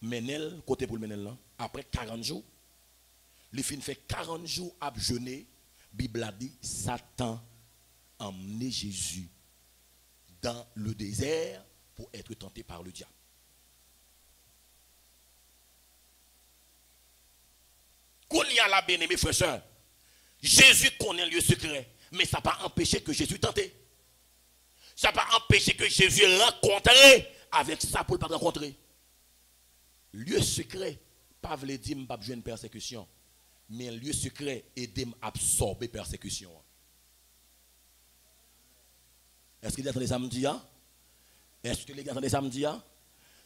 menel, côté pour le menel là, après 40 jours, il fin fait 40 jours à jeûner, la Bible a dit Satan a emmené Jésus dans le désert pour être tenté par le diable. Qu'on y a la bien-aimée frère soeur, Jésus connaît le lieu secret, mais ça n'a pas empêché que Jésus tenté. Ça n'a pas empêché que Jésus rencontré avec ça pour ne pas rencontrer. Lieu secret, pas veut dire que je n'ai pas une persécution, mais lieu secret aide à absorber la persécution. Est-ce qu'il y a des samedis? Est-ce que les gars ont des samedis?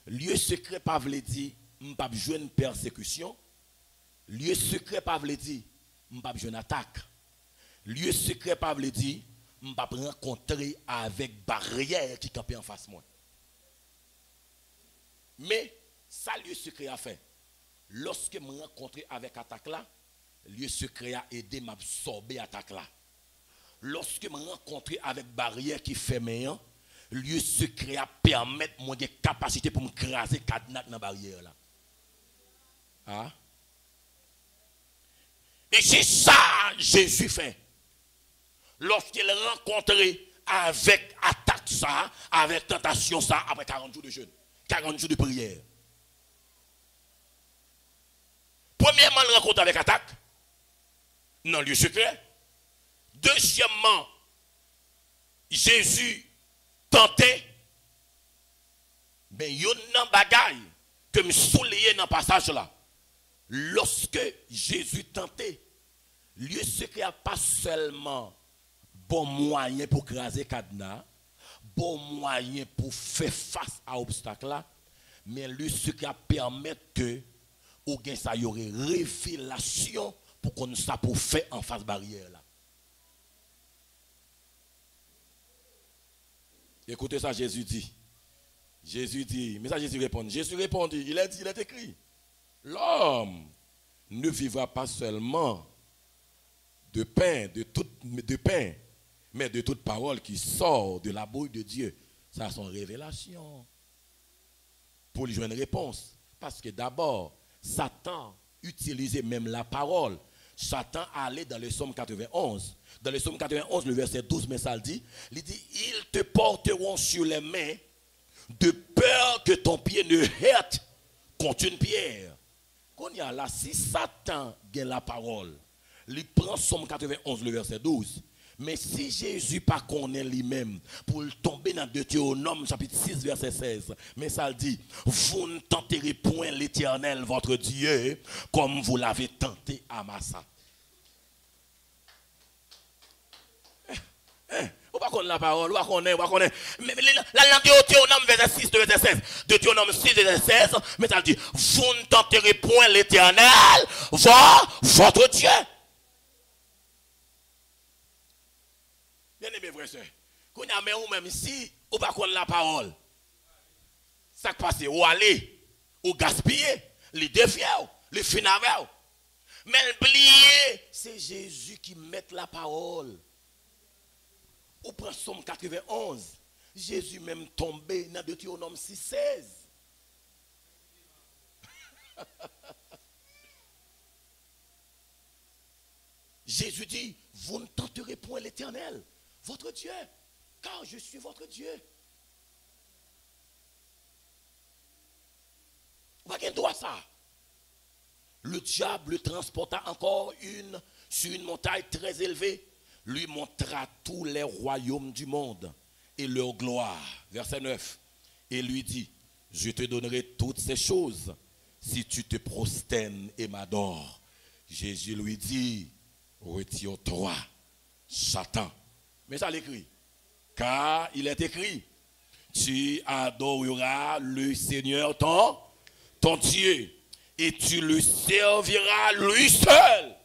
Lieu secret, pas veut dire que je n'ai pas une persécution. Lieu secret, pas veut dire que je n'ai pas une attaque. Lieu secret, pas veut dire je ne vais pas rencontrer avec barrière qui campait en face de moi. Mais ça, lieu secret a fait. Lorsque je me rencontre avec attaque là, lieu secret a aidé à m'absorber attaque là. Lorsque je me rencontre avec barrière qui fait meilleur, lieu secret a permis moi de capacité pour me craser cadenas dans la barrière là. Ah? Et c'est ça Jésus fait. Lorsqu'il est rencontré avec attaque ça, avec tentation ça, après 40 jours de jeûne, 40 jours de prière. Premièrement, il rencontre avec attaque, dans le lieu secret. Deuxièmement, Jésus tentait, mais il y a un bagaille que me souligner dans le passage là. Lorsque Jésus tentait, lieu secret n'a pas seulement bon moyen pour craser cadenas, bon moyen pour faire face à l'obstacle là, mais lieu secret permet que ou bien ça y aurait révélation pour qu'on ça pour faire en face barrière là. Écoutez ça, Jésus dit. Jésus dit, mais ça Jésus répond. Jésus répondit, il est écrit. L'homme ne vivra pas seulement de pain, mais de toute parole qui sort de la bouche de Dieu. Ça, c'est une révélation. Pour lui jouer une réponse. Parce que d'abord, Satan utilisait même la parole. Satan allait dans le psaume 91. Dans le psaume 91, le verset 12, mais ça le dit, il dit, ils te porteront sur les mains de peur que ton pied ne heurte contre une pierre. Quand il y a là, si Satan gagne la parole, il prend psaume 91, le verset 12. Mais si Jésus pas connaît lui-même pour tomber dans Deutéronome chapitre 6 verset 16, mais ça le dit, vous ne tenterez point l'Éternel votre Dieu comme vous l'avez tenté à Massa. Ou pas connaître la parole, ou pas connaître. Mais la Deutéronome verset 6 verset 16, Deutéronome 6 verset 16, mais ça le dit, vous ne tenterez point l'Éternel votre Dieu. Bien aimé frère, quand ou même si ou pas connaître la parole, ça passe ou aller, ou gaspiller, les défier, les finir. Mais oubliez, c'est Jésus qui met la parole. Ou prend Somme 91, Jésus même tombé dans Deutéronome 6, 16. Jésus dit, vous ne tenterez point l'Éternel, votre Dieu, car je suis votre Dieu. Vous avez droit à ça. Le diable le transporta encore sur une montagne très élevée, lui montra tous les royaumes du monde et leur gloire. Verset 9. Et lui dit, je te donnerai toutes ces choses si tu te prosternes et m'adores. Jésus lui dit, retire-toi, Satan. Mais ça l'écrit. Car il est écrit, tu adoreras le Seigneur ton Dieu et tu le serviras lui seul.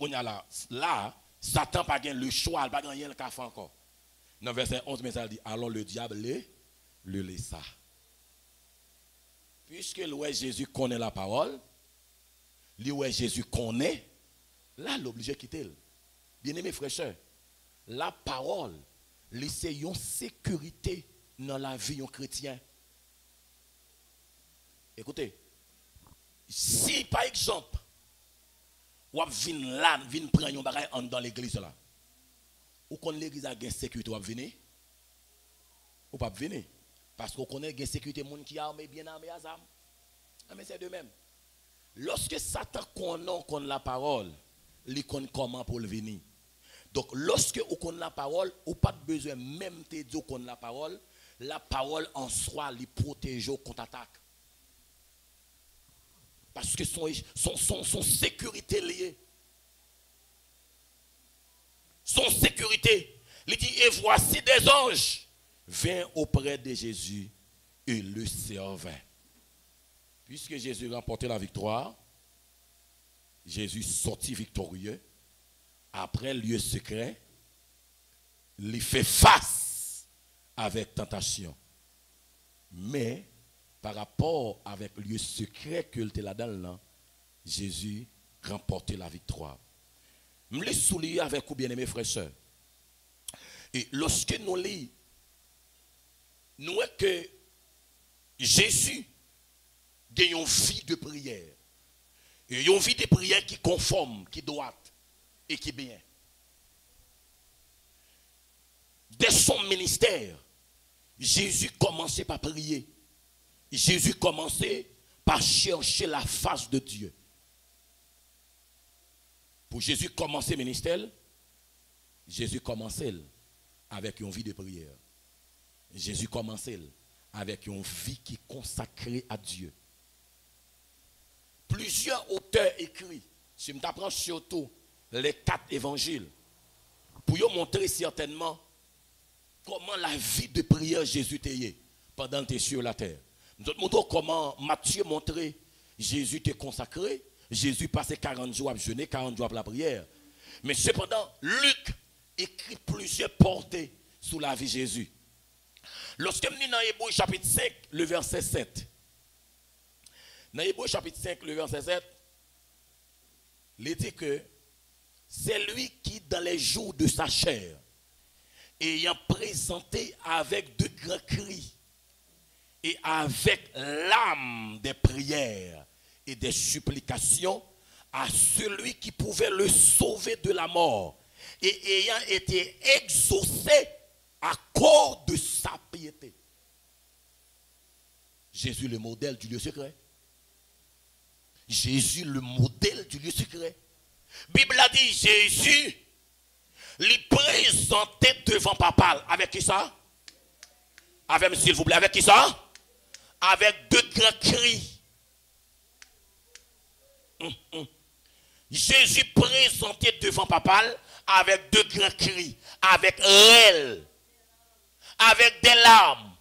On y a là, Satan n'a pas le choix, il n'a pas gagné le café encore. Dans verset 11, mais ça dit, alors le diable le laissa. Puisque Jésus connaît la parole, Jésus connaît, là, l'obligé de quitter. Bien aimé frère, la parole, c'est une sécurité dans la vie d'un chrétien. Écoutez, si par exemple, ou vin là, vin prendre un bagage dans l'église là. Ou qu'on l'église a une sécurité ou venir ou pas venir parce qu'on connaît une sécurité monde qui armé bien armé à zam. Mais c'est de même. Lorsque Satan connaît la parole, il connaît comment pour le venir. Donc lorsque on connaît la parole, ou pas besoin même te dire qu'on la parole en soi les protège contre attaque. Parce que son sécurité liée. Son sécurité. Il dit, et voici des anges vinrent auprès de Jésus et le servaient. Puisque Jésus remportait la victoire, Jésus sortit victorieux. Après le lieu secret, il fait face avec tentation. Mais par rapport avec le lieu secret que était là-dedans, Jésus remportait la victoire. Je me souligne avec vous, bien-aimés frères et sœurs. Et lorsque nous lisons, nous voyons que Jésus il y a une vie de prière. Et il y a une vie de prière qui conforme, qui droite et qui est bien. Dès son ministère, Jésus commençait par prier. Jésus commençait par chercher la face de Dieu. Pour Jésus commencer le ministère, Jésus commençait avec une vie de prière. Jésus commençait avec une vie qui est consacrée à Dieu. Plusieurs auteurs écrits, si je t'apprends surtout les 4 évangiles, pour vous montrer certainement comment la vie de prière Jésus était pendant que tu es sur la terre. Nous montrons comment Matthieu montrait Jésus était consacré, Jésus passait 40 jours à jeûner, 40 jours à la prière. Mais cependant, Luc écrit plusieurs portées sur la vie de Jésus. Lorsque nous sommes dans Hébreux chapitre 5, le verset 7. Dans Hébreux chapitre 5, le verset 7, il dit que c'est lui qui, dans les jours de sa chair, ayant présenté avec de grands cris et avec l'âme des prières et des supplications à celui qui pouvait le sauver de la mort, et ayant été exaucé à cause de sa piété. Jésus, le modèle du lieu secret. Jésus, le modèle du lieu secret. La Bible a dit Jésus lui présentait devant papa. Avec qui ça? Avec, s'il vous plaît, avec qui ça? Avec 2 grands cris. Jésus présentait devant papa avec 2 grands cris, avec elle, avec des larmes.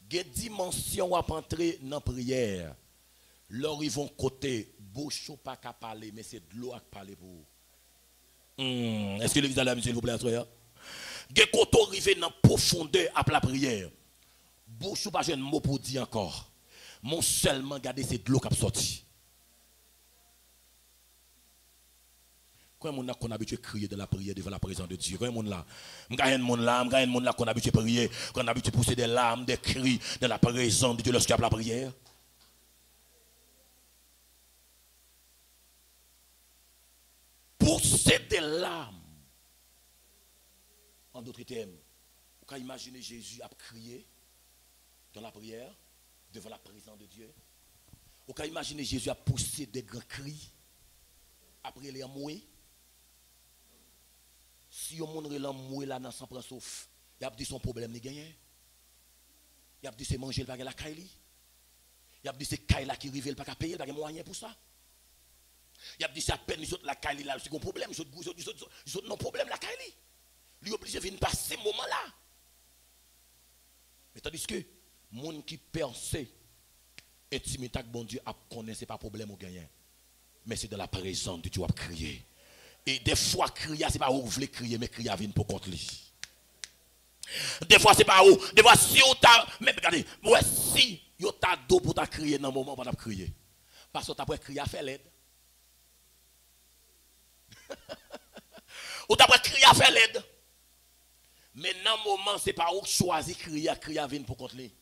Des dimensions à entrer dans la prière. Lors ils vont côté, bouche pas qu'à parler, mais c'est de l'eau à parler pour vous. Est-ce que l'église a la s'il vous plaît, frère? Des côtés arrivés dans la profondeur à la prière. Bouche pas un mot pour dire encore. Mon seulement garder c'est de l'eau qui a sorti. Quand on a qu'on habitué à crier de la prière devant la présence de Dieu, quand on là, on là qu'on a habitué à prier, qu'on a habitué à pousser des larmes, des cris dans la présence de Dieu lorsqu'il y a la prière. Pousser des larmes. En d'autres termes, vous pouvez imaginer Jésus a crié dans la prière devant la présence de Dieu. Vous pouvez imaginer Jésus a poussé des grands cris après les mourir. Si on montre l'amour là dans son prend sauf, il a dit son problème n'est gagné. Il a dit c'est manger le pas la caille. Il a dit c'est caille là qui rive le pas payer, pas moyen pour ça. Il a dit c'est à peine les autres la caille là, c'est un problème, les autres non problème la caille. Lui obligé de venir passer ce moment là. Mais tandis que monde qui percé intimité avec bon Dieu a connaît c'est pas problème ou gagné. Mais c'est de la présence de Dieu à crier. Et des fois, crier, ce n'est pas où vous voulez crier, mais crier vient pour contre lui. Des fois, ce n'est pas où. Des fois, si vous avez. Mais regardez, ouais, si vous avez dos pour crier dans le moment où vous crier. Parce que vous avez crié à faire l'aide. Vous avez crié à faire l'aide. Mais dans le moment, ce n'est pas où choisir crier vient pour contre lui.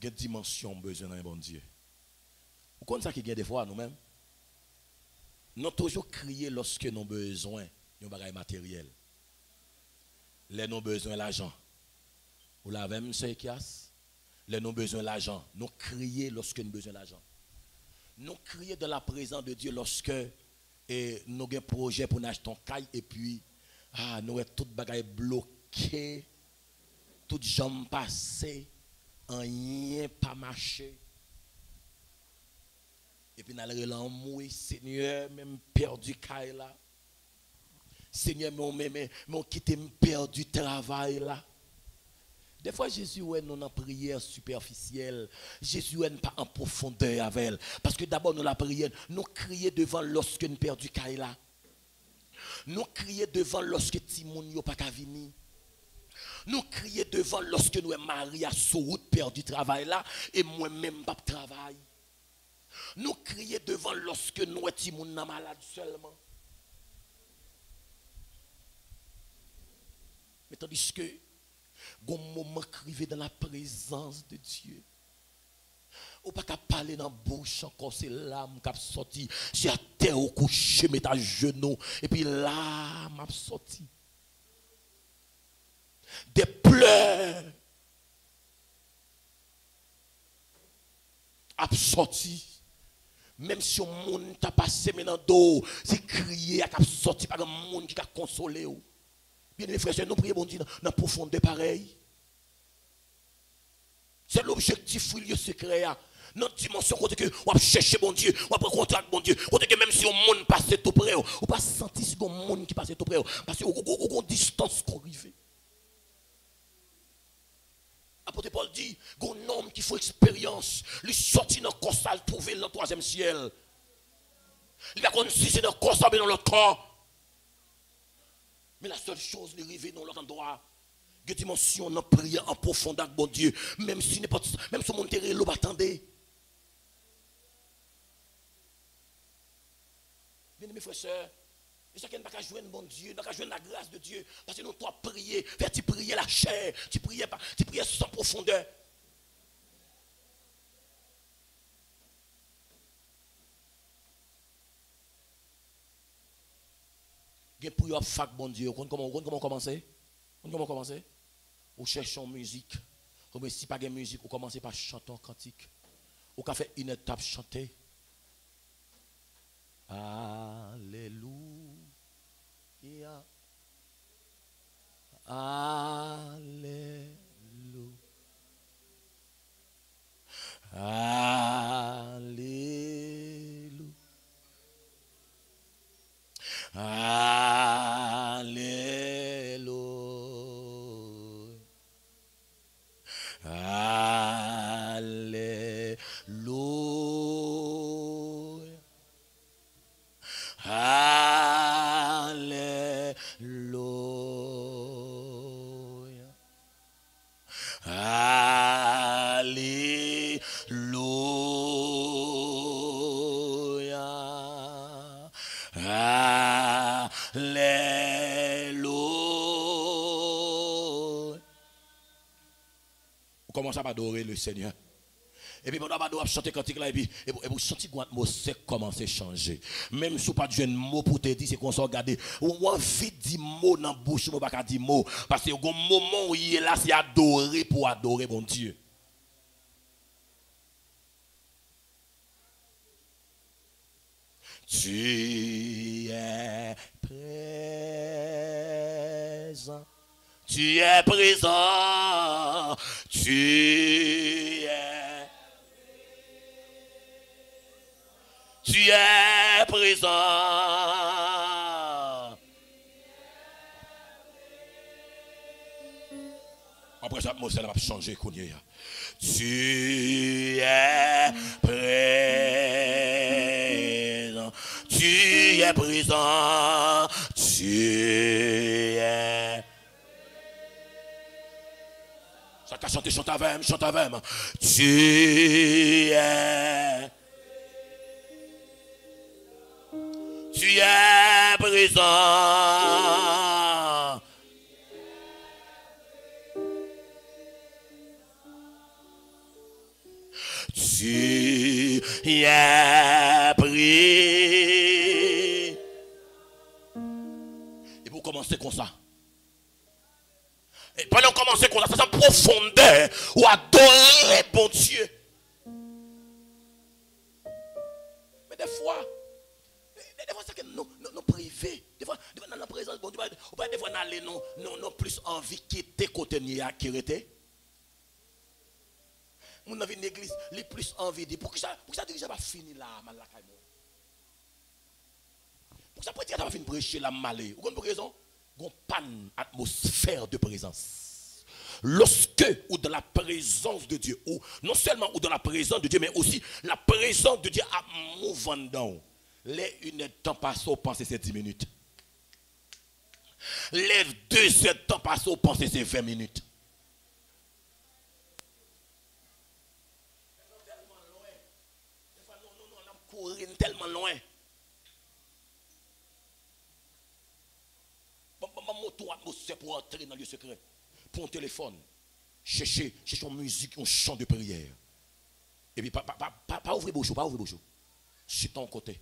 Quelle dimension besoin d'un bon Dieu. Vous connaissez ça qui vient des fois nous-mêmes? Nous avons toujours crié lorsque nous avons besoin de bagages matériels. Les nous avons besoin d'argent. Vous l'avez, M. Ekias? Les nous avons besoin d'argent. Nous crions lorsque nous avons besoin d'argent. Nous crions de la présence de Dieu lorsque nous avons un projet pour acheter un caille et puis nous avons tout bagages bloqué, toutes jambes passées, rien pas marché. Et puis, nous allons mourir, Seigneur, même perdu caille là. Seigneur, mon quitté, perdu travail là. Des fois, Jésus, ouais, nous en prière superficielle. Jésus, ouais, pas en profondeur avec elle. Parce que d'abord, nous la prière, nous crions devant lorsque nous perdu caille là. Nous crions devant lorsque Timoun n'a pas qu'à venir. Nous crions devant lorsque nous sommes mariés à sous route perdu travail là. Et moi-même, pas de travail. Nous crions devant lorsque nous sommes malades seulement. Mais tandis que un moment crivé dans la présence de Dieu. Ou pas qu'à parler dans la bouche encore, c'est l'âme qui a sorti. C'est à terre au coucher, met à genoux. Et puis l'âme a sorti. Des pleurs a sorti. Même si un monde t'a passé maintenant dos, c'est crier, a sorti par un monde qui a consolé. Bien mes frères, nous prions bon Dieu dans la profondeur pareil. C'est l'objectif le secret. Dans la dimension côté que on va chercher bon Dieu, on va prendre contact bon Dieu. Côté que même si un monde passe tout près, on pas sentir si un monde qui passe tout près parce que on distance qu'on arrive. Apôtre Paul dit, il y a un homme qui faut expérience, lui sortir dans le corps, le trouver dans le troisième ciel. Il va connaître si c'est dans le corps, dans l'autre corps. Mais la seule chose, il arrive dans l'autre endroit. Il y a une dimension de prière en profondeur, bon Dieu. Même si le monde est l'eau, attendez. Bien mes frères et sœurs, chacun n'a pas jouer bon Dieu, n'a pas jouer la grâce de Dieu. Parce que nous, toi, prier, faire tu prier la chair, tu prier sans profondeur. Gen pour yo fac bon Dieu, comment commencer? Comment commencer? Ou cherchons musique. Ou si pas de musique, ou commencer par chanter un cantique. Ou ka fait une étape chanter. Alléluia. Alléluia. Alléluia. Alléluia. Alléluia. Alléluia. Alléluia. Vous commencez à adorer le Seigneur. Et puis, on va chanter cantique là, et vous sentez que l'atmosphère commence à changer. Même si vous n'avez pas de mot pour te dire, c'est qu'on s'en regarde. Ou envie de dire mot dans la bouche, vous n'avez pas dire mot. Parce que au moment où il est là, c'est adorer pour adorer mon Dieu. Tu es présent. Tu es présent. Tu es présent. Après ça, l'atmosphère va changer. Tu es présent. Tu es présent. Tu es. Ça t'a chanté, chante avec moi. Tu es. Tu es présent. Tu es pris. Et pour commencer comme ça. Et pendant commencer comme ça, c'est en profondeur ou adorer bon Dieu. Mais des fois, c'est que nous privés. Des fois, dans la présence de bon Dieu, ou pas des fois, nous plus envie quitter côté qui était. Mon envie de l'église, les plus envie de pour que ça dirige pas fini là, mal la caille. Pour ça peut-être pas fini prêcher la malé. Vous comprenez raison? Gon panne atmosphère de présence. Lorsque ou dans la présence de Dieu, ou non seulement ou dans la présence de Dieu, mais aussi la présence de Dieu a mouvement down. Les 1 heure de temps passe au penser c'est 10 minutes. Les 2 heures de temps passe au penser c'est 20 minutes. Tellement loin. Mon atmosphère pour entrer dans le secret. prends un téléphone, cherchez une musique, un chant de prière. Et puis, pas ouvrir bouche, pas ouvrir bouche. Chita en côté.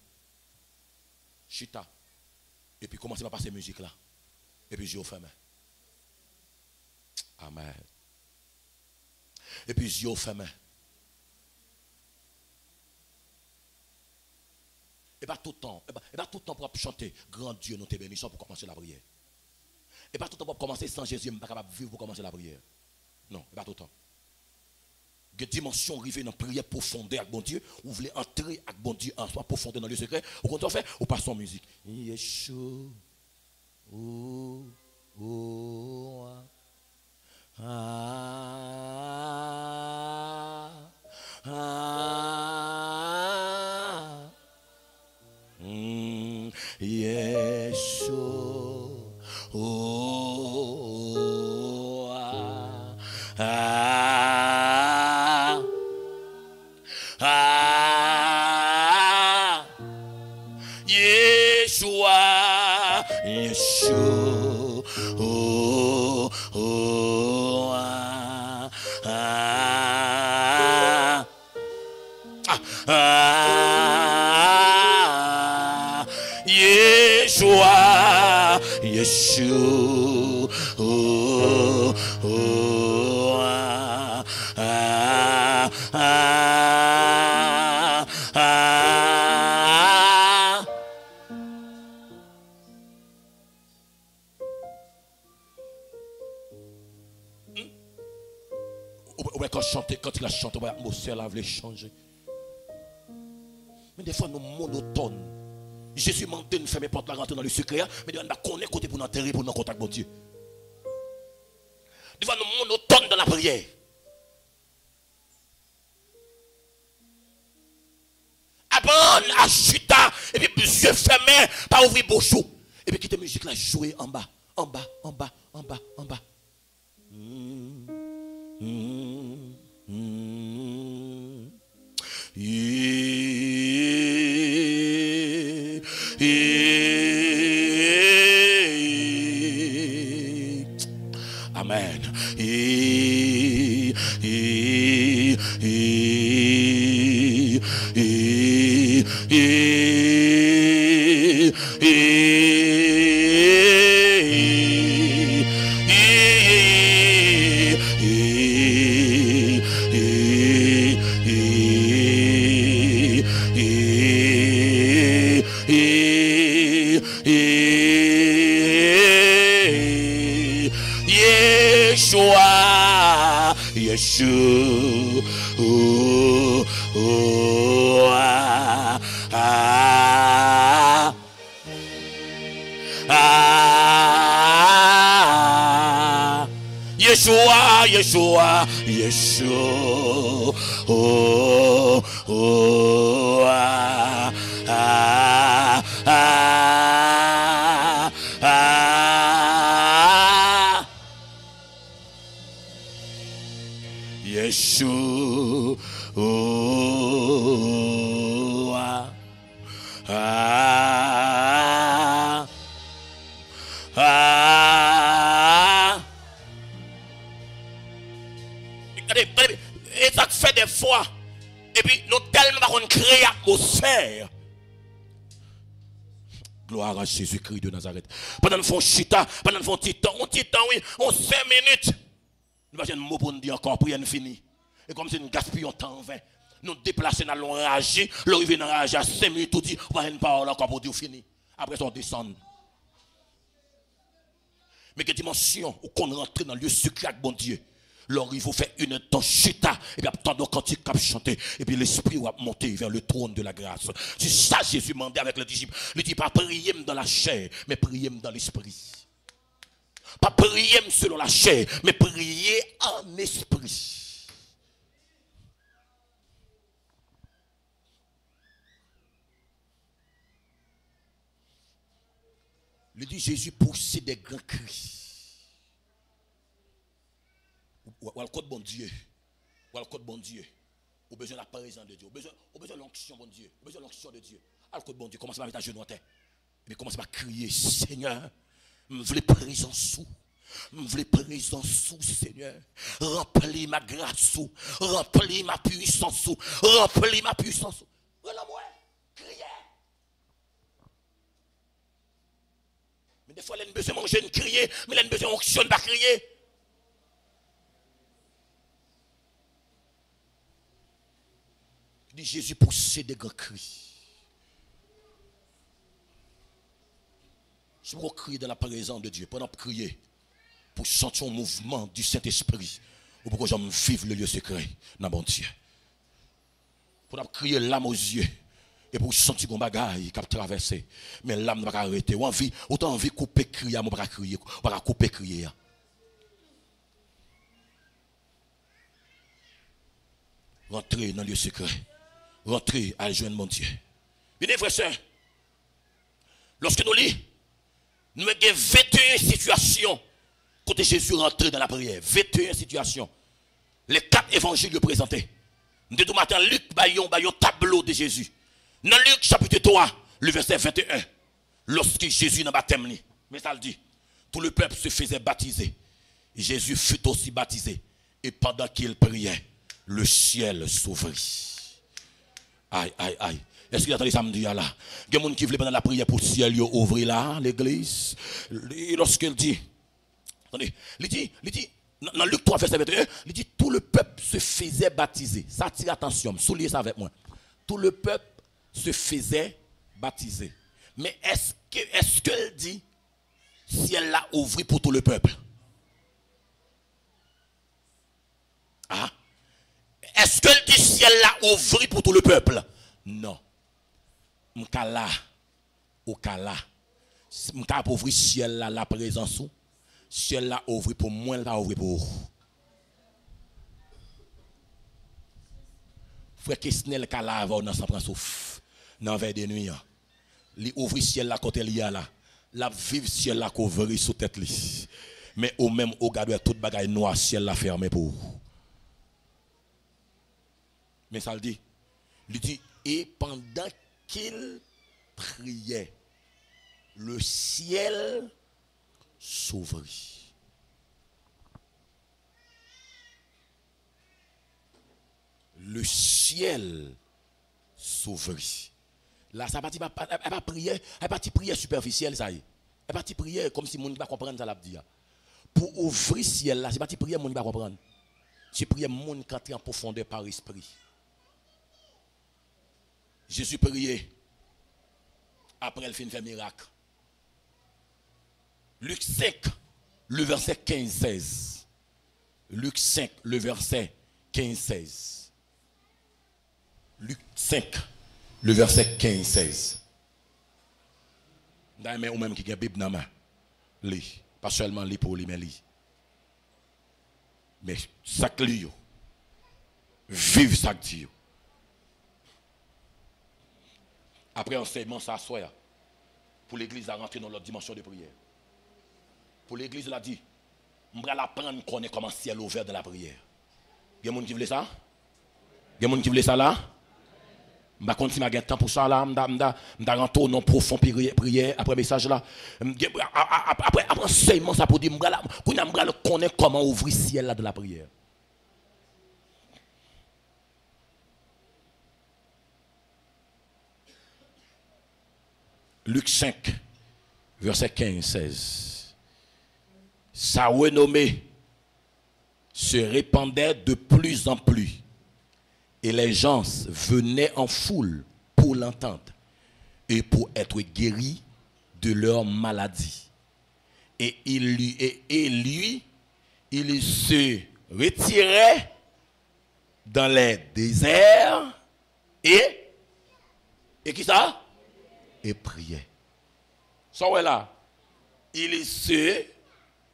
Chita. Et puis, commencez à passer musique là. Et puis, yeux fermés. Amen. Et puis, yeux fermés. Et pas tout le temps. Et pas tout le temps pour chanter. Grand Dieu, nous te bénissons pour commencer la prière. Et pas tout le temps pour commencer sans Jésus, je ne suis pas capable de vivre pour commencer la prière. Non, et pas tout le temps. Que dimension arrivée dans la prière profondeur avec bon Dieu, vous voulez entrer avec bon Dieu en soi profondeur dans le secret, ou quand on fait, ou passe en musique. Yeshua. Oh, oh, ah, ah, Yeshua. Oh, ah, ah, Yeshua, Yeshua, oh, oh, ah, ah, ah, Yeshua, Yeshua, oh, oh, ah, ah, ah, ah. Quand il a chanté, l'atmosphère la voulait changer. Mais des fois, nous monotones. Jésus m'a dit de faire mes portes, rentrer dans le secret, mais on ne connaît côté pour nous enterrer, pour nous contact avec Dieu. Des fois, nous monotones dans la prière. Abandonne, achuta, et puis yeux fermés, pas ouvrir bouchou. Et puis quitte la musique là, jouer en bas, en bas, en bas, en bas, en bas. Amen. Yeshua, Yeshua, oh, oh, ah, ah, ah, Yeshua, Yeshua, Yeshua, oh, oh, ah, ah, ah, ah, Yeshua, oh, ah, ah, ah. Et ça fait des fois. Et puis nous tellement qu'on crée l'atmosphère. Gloire à Jésus-Christ de Nazareth. Pendant nous faisons chita, pendant nous faisons titan, oui, on 5 minutes. Nous avons un mot pour nous dire encore, pour y fini. Et comme si nous gaspillons temps en vain, nous déplaçons dans l'enragé, l'arrivée dans l'enragé à 5 minutes, tout dit, on va une parole encore pour dire fini. Après, on descend. Mais quelle dimension où qu'on rentre dans le lieu secret avec bon Dieu. Alors il faut faire une temps chita et puis attendre quand il cap chanter et puis l'esprit va monter vers le trône de la grâce. C'est ça Jésus demandait avec le disciple. Il dit pas prier dans la chair, mais prier dans l'esprit. Pas prier selon la chair, mais prier en esprit. Il dit Jésus poussait des grands cris. Ou le code bon Dieu. Ou le code bon Dieu. Ou besoin de la présence de Dieu. Ou besoin de l'onction bon Dieu. Ou besoin de l'onction de Dieu. Le code bon Dieu. Commence à mettre à genoux en terre. Et puis commence à crier Seigneur, je veux présence sous. Je veux présence sous Seigneur. Remplis ma grâce sous. Remplis ma puissance sous. Remplis ma puissance sous. Voilà-moi. Criez. Mais des fois, elle a besoin de manger, de crier. Mais elle a besoin d'onction, de pas crier. Dit Jésus poussait des grands cris. Je veux crier dans la présence de Dieu. Pendant crier. Pour sentir un mouvement du Saint-Esprit. Ou pour que j'aime vivre le lieu secret dans mon Dieu. Pour crier l'âme aux yeux. Et pour sentir qu'on bagaille qui a traversé. Mais l'âme ne va pas arrêter. Ou envie, autant envie de couper crier, mais pas crier. Pas couper crier. Rentrez dans le lieu secret. Rentrez à joindre mon Dieu. Bien, frères et sœurs, lorsque nous lisons, nous avons 21 situations. Quand Jésus rentré dans la prière, 21 situations. Les 4 évangiles le présentaient. Nous tout matin, Luc bayon tableau de Jésus. Dans Luc chapitre 3, le verset 21, lorsque Jésus dans le baptême, mais ça le dit, tout le peuple se faisait baptiser. Jésus fut aussi baptisé. Et pendant qu'il priait, le ciel s'ouvrit. Aïe, aïe, aïe. Est-ce qu'il attendait samedi là? Il y a des gens qui veulent pendant la prière pour le ciel ouvrir là, l'église. Lorsqu'il dit, attendez, il dit, dans Luc 3, verset 21, il dit, tout le peuple se faisait baptiser. Ça attire attention, soulignez ça avec moi. Tout le peuple se faisait baptiser. Mais est-ce qu'elle dit, ciel l'a ouvert pour tout le peuple? Ah? Est-ce qu'elle dit, ciel l'a ouvert pour tout le peuple? Non. M'kala, au kala. M'ka pour ouvrir ciel là, la présence ou. Ciel là ouvert pour moi, là ouvert pour vous. Frère Kesnel kala avant dans sans prend souffle. Dans vers de nuit. Li ouvrir ciel là côté li là. La vive ciel là couvrir sous tête li. Mais au même au garde toute bagaille noir ciel là fermé pour vous. Mais ça le dit. Il dit et pendant qu'il priait, le ciel s'ouvrit. Le ciel s'ouvrit. Là, ça ne va pas prier, elle va prier superficielle, ça y est. Elle va prier comme si le monde ne va pas comprendre ça l'a dit. Pour ouvrir le ciel, là, c'est pas prier, le monde ne va pas comprendre. C'est prier le monde qui entre en profondeur par esprit. Jésus priait. Après, elle fait un miracle. Luc 5, le verset 15-16. Luc 5, le verset 15-16. Luc 5, le verset 15-16. D'ailleurs, ou même qui a une Bible dans la main. Lis. Pas seulement lis pour lui, mais lis. Mais ça que lit. Vive ça que dit. Après enseignement, ça soit pour l'église à rentrer dans l'autre dimension de prière. Pour l'église, elle a dit, on va apprendre qu'on est comme un ciel ouvert de la prière. Il y a des gens qui veulent ça? Il y a des gens qui veulent ça là? Je vais continuer à gagner temps pour ça là. Je vais rentrer dans profond prière après le message là. Après enseignement, ça pour dire, qu'on a connaître comment ouvrir le ciel là de la prière. Luc 5, verset 15-16. Sa renommée se répandait de plus en plus. Et les gens venaient en foule pour l'entendre et pour être guéris de leur maladie. Et lui, il se retirait dans les déserts et qui ça? Et priait. Ça ouais là. Il se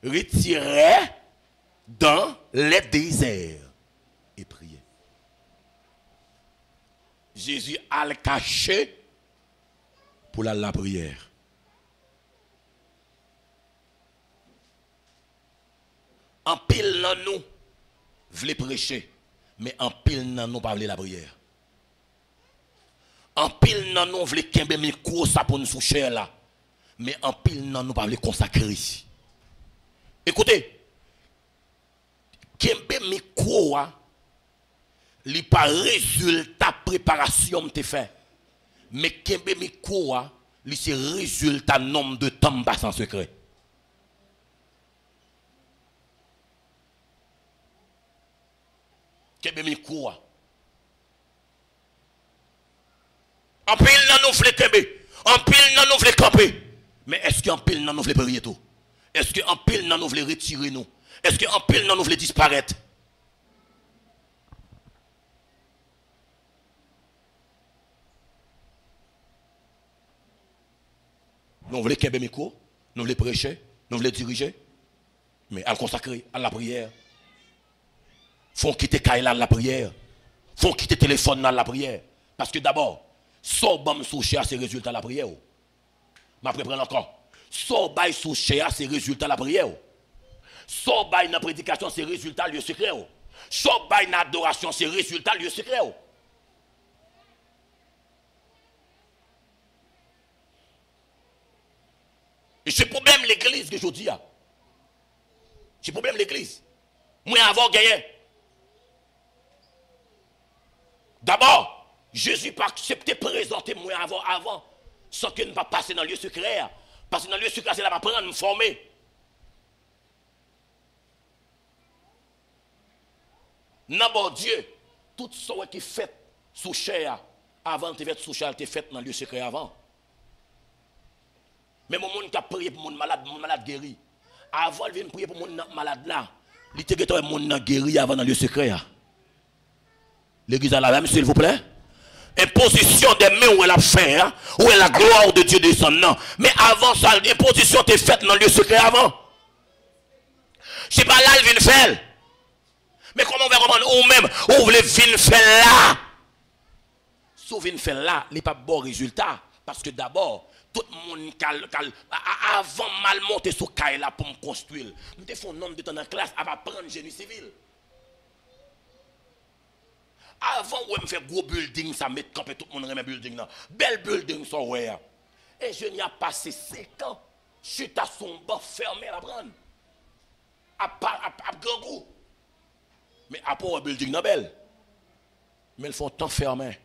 retirait dans les déserts et priait. Jésus a le caché pour la prière. En pile dans nous voulait prêcher, mais en pile dans nous pas la prière. En pile dans nous voulait kembe micro ça pour nous soucher là, mais en pile dans nous pas consacrer. Écoutez, Kembe micro, li pas résultat préparation te fait. Mais Kembe micro, li c'est résultat nombre de temps passe en secret. Kembe micro. En pile nan nous vle Kembe, en pile nan nous vle camper. Mais est-ce qu'en pile nan nous vle prier tout? Est-ce qu'en pile nan nous vle retirer nous? Est-ce qu'en pile nan nous vle disparaître? Nous voulons qu'un micro, nous voulons prêcher, nous voulons diriger, mais à le consacrer à la prière. Faut quitter Kaila à la prière. Faut quitter téléphone à la prière. Parce que d'abord, so bam souché à ces résultats à la prière. Ma prendre encore. So bay souché à ces résultats à la prière. So bay dans prédication c'est résultats lieu secret. So bay dans adoration c'est résultats lieu secret. Et c'est problème l'église que je dis. C'est problème l'église. Moi avant gagné. D'abord, Jésus pas accepté présenter moi avant sans que ne pas passer dans le lieu secret. Parce que dans le lieu secret, c'est là pour apprendre, me former. Non, bon Dieu, tout ce qui est fait sous chair, avant de faire sous chair, était fait dans le lieu secret avant. Mais mon monde qui a prié pour mon malade guéri. Avant de venir prier pour mon malade là, il était que mon guéri avant dans le lieu secret. L'église à la même, s'il vous plaît. Imposition des mains où elle a fait, où est la gloire de Dieu descendant. Mais avant ça, l'imposition était faite dans le lieu secret avant. C'est pas là elle vient faire. Mais comment on va comprendre ou même, où vous voulez venir faire là? Si vous venez faire là, il n'est pas bon résultat. Parce que d'abord, tout le monde, avant mal monter sur Kaila pour me construire, nous avons fait un nombre de temps dans la classe à apprendre génie civil. Avant, on me fait gros building, ça met camper tout le monde dans le building. Bel building, ça, ouais. Et je n'y ai passé 5 ans. Je suis à son banc fermé à prendre. À grand goût. Mais après, un building, non, belle. Mais ils font tant fermé.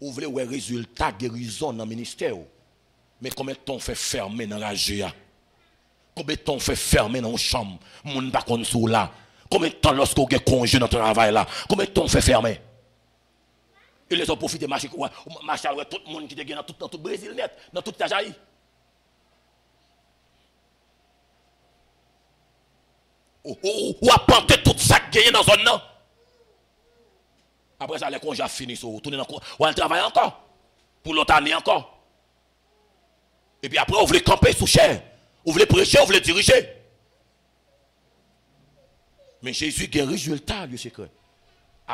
Vous voulez un résultat guérison dans le ministère. Mais combien de temps fait fermer dans la GA? Combien de temps fait fermer dans la chambre? Moun pas kon sou là. Combien de temps lorsque vous avez congé dans le travail là? Combien de temps fait fermer? Et les ont profité de marcher tout le monde qui est dans tout le Brésil net, dans toute la Jaï. Ou a planté tout ça qui est dans zone non? Après ça, les congés finis, ou tourner dans ou elle travaille encore. Pour l'autre année encore. Et puis après, vous voulez camper sous chair. Vous voulez prêcher, vous voulez diriger. Mais Jésus a un résultat, le secret.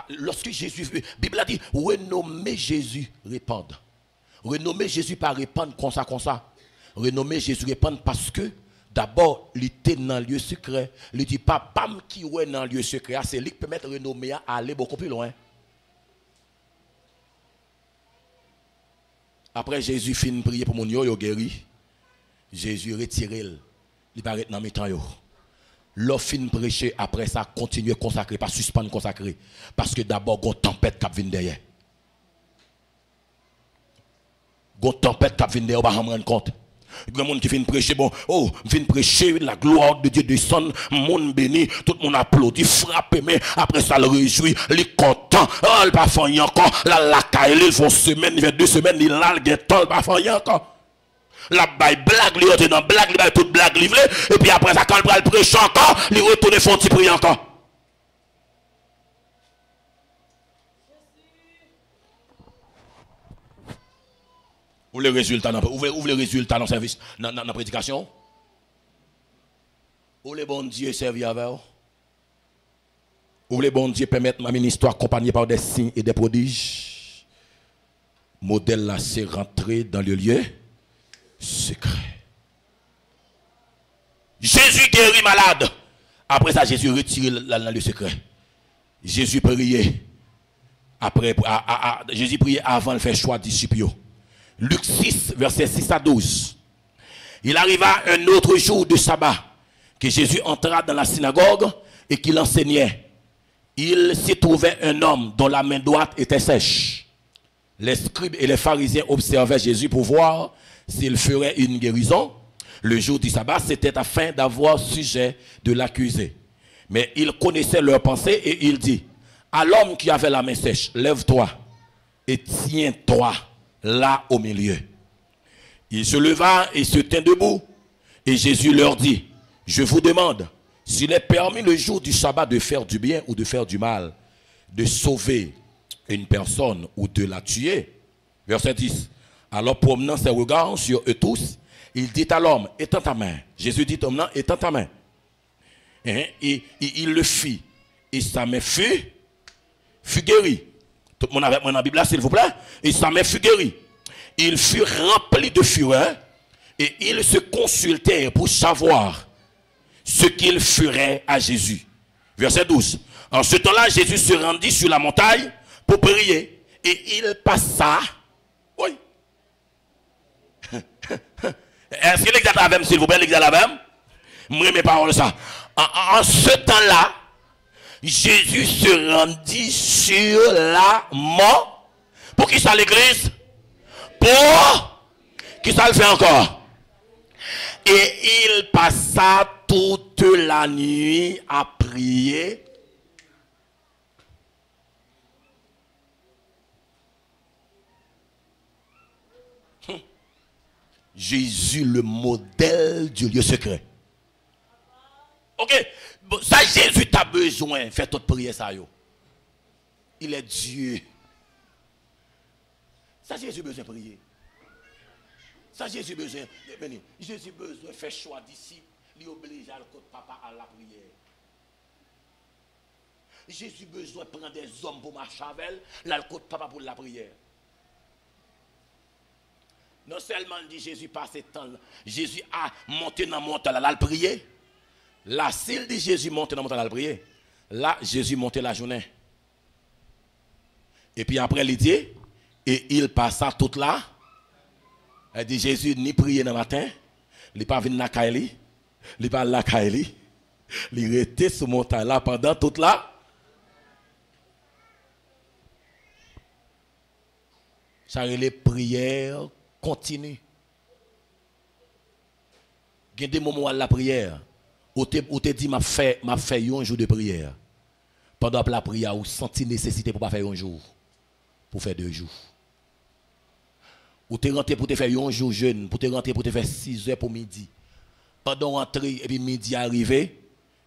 Lorsque Jésus, la Bible a dit, renommer Jésus répandre. Renommer Jésus pas répandre comme ça. Renommer Jésus répandre parce que d'abord, il était dans le lieu secret. Il dit pas pam qui est dans le lieu secret. C'est lui qui peut mettre renommer à aller beaucoup plus loin. Après Jésus finit de prier pour mon yo guéri. Jésus retiré. Il paraît dans mes temps yo. L'offre fin prêcher, après ça, continuer à consacrer, pas suspendre consacrer. Parce que d'abord, il y a une tempête qui vient derrière. Il y a une tempête qui vient derrière, on va me rendre compte. Il y a des gens qui viennent prêcher, bon, oh, viennent prêcher, la gloire de Dieu descend, monde béni, tout le monde applaudit, frappe, mais après ça, le réjouit, il est content, oh, il va faire encore, la caille, ils font semaine, il fait 2 semaines, il a le temps, il va faire encore. La baille blague, il est dans blague, il baille toute blague livrée, et puis après ça, quand il va le prêcher encore, il retourne font petit prier encore. Où les résultats dans le service, dans la prédication? Où les bons dieux servent avec vous? Où les bons dieux permettent ma ministre accompagnée par des signes et des prodiges? Modèle là, c'est rentrer dans le lieu secret. Jésus guérit malade. Après ça, Jésus retire le lieu secret. Jésus priait. Après, Jésus priait avant de faire choix de disciples. Luc 6, verset 6 à 12. Il arriva un autre jour de sabbat que Jésus entra dans la synagogue et qu'il enseignait. Il s'y trouvait un homme dont la main droite était sèche. Les scribes et les pharisiens observaient Jésus pour voir s'il ferait une guérison. Le jour du sabbat, c'était afin d'avoir sujet de l'accuser. Mais il connaissait leurs pensées et il dit, à l'homme qui avait la main sèche, lève-toi et tiens-toi là au milieu. Il se leva et se tint debout. Et Jésus leur dit, je vous demande, s'il est permis le jour du sabbat de faire du bien ou de faire du mal, de sauver une personne ou de la tuer. Verset 10. Alors promenant ses regards sur eux tous, il dit à l'homme, étends ta main. Jésus dit à l'homme, étends ta main. Et il le fit. Et sa main fut guérie. Tout le monde avec moi dans la Bible, s'il vous plaît. Et sa main fut guérie. Il fut rempli de fureur et il se consultait pour savoir ce qu'il ferait à Jésus. Verset 12. En ce temps-là, Jésus se rendit sur la montagne pour prier et il passa. Oui. Est-ce que l'exact avec, s'il vous plaît, l'exact avec? Moi, mes paroles, ça. En ce temps-là, Jésus se rendit sur la mort. Pour qui ça l'église? Pour qui ça le fait encore? Et il passa toute la nuit à prier. Jésus, le modèle du lieu secret. Ok, ça Jésus t'a besoin, fais toute prière ça yo. Il est Dieu. Ça Jésus besoin de prier. Ça Jésus besoin, Jésus besoin de faire choix d'ici, lui oblige à le côté papa à la prière. Jésus besoin de prendre des hommes pour marcher avec elle, là le côté papa pour la prière. Non seulement dit Jésus passe temps, Jésus a monté dans la montagne, là le prier. Là, s'il dit Jésus monte dans la montagne, là le prier. Là, Jésus monte la journée. Et puis après, il dit, et il passa toute là. Elle dit Jésus ni prier dans le matin, il n'est pas venu dans la Kaili, il n'est pas la Kaili, il était sur la montagne là pendant toute là. Ça les prières continues. Il y a des moments où la prière, où te dit m'a fait un jour de prière. Pendant la prière, ou senti nécessité pour pas faire un jour, pour faire 2 jours. Ou te rentré pour te faire un jour jeune, pour te rentrer pour te faire 6 heures pour midi. Pendant rentrer et puis midi arrivé,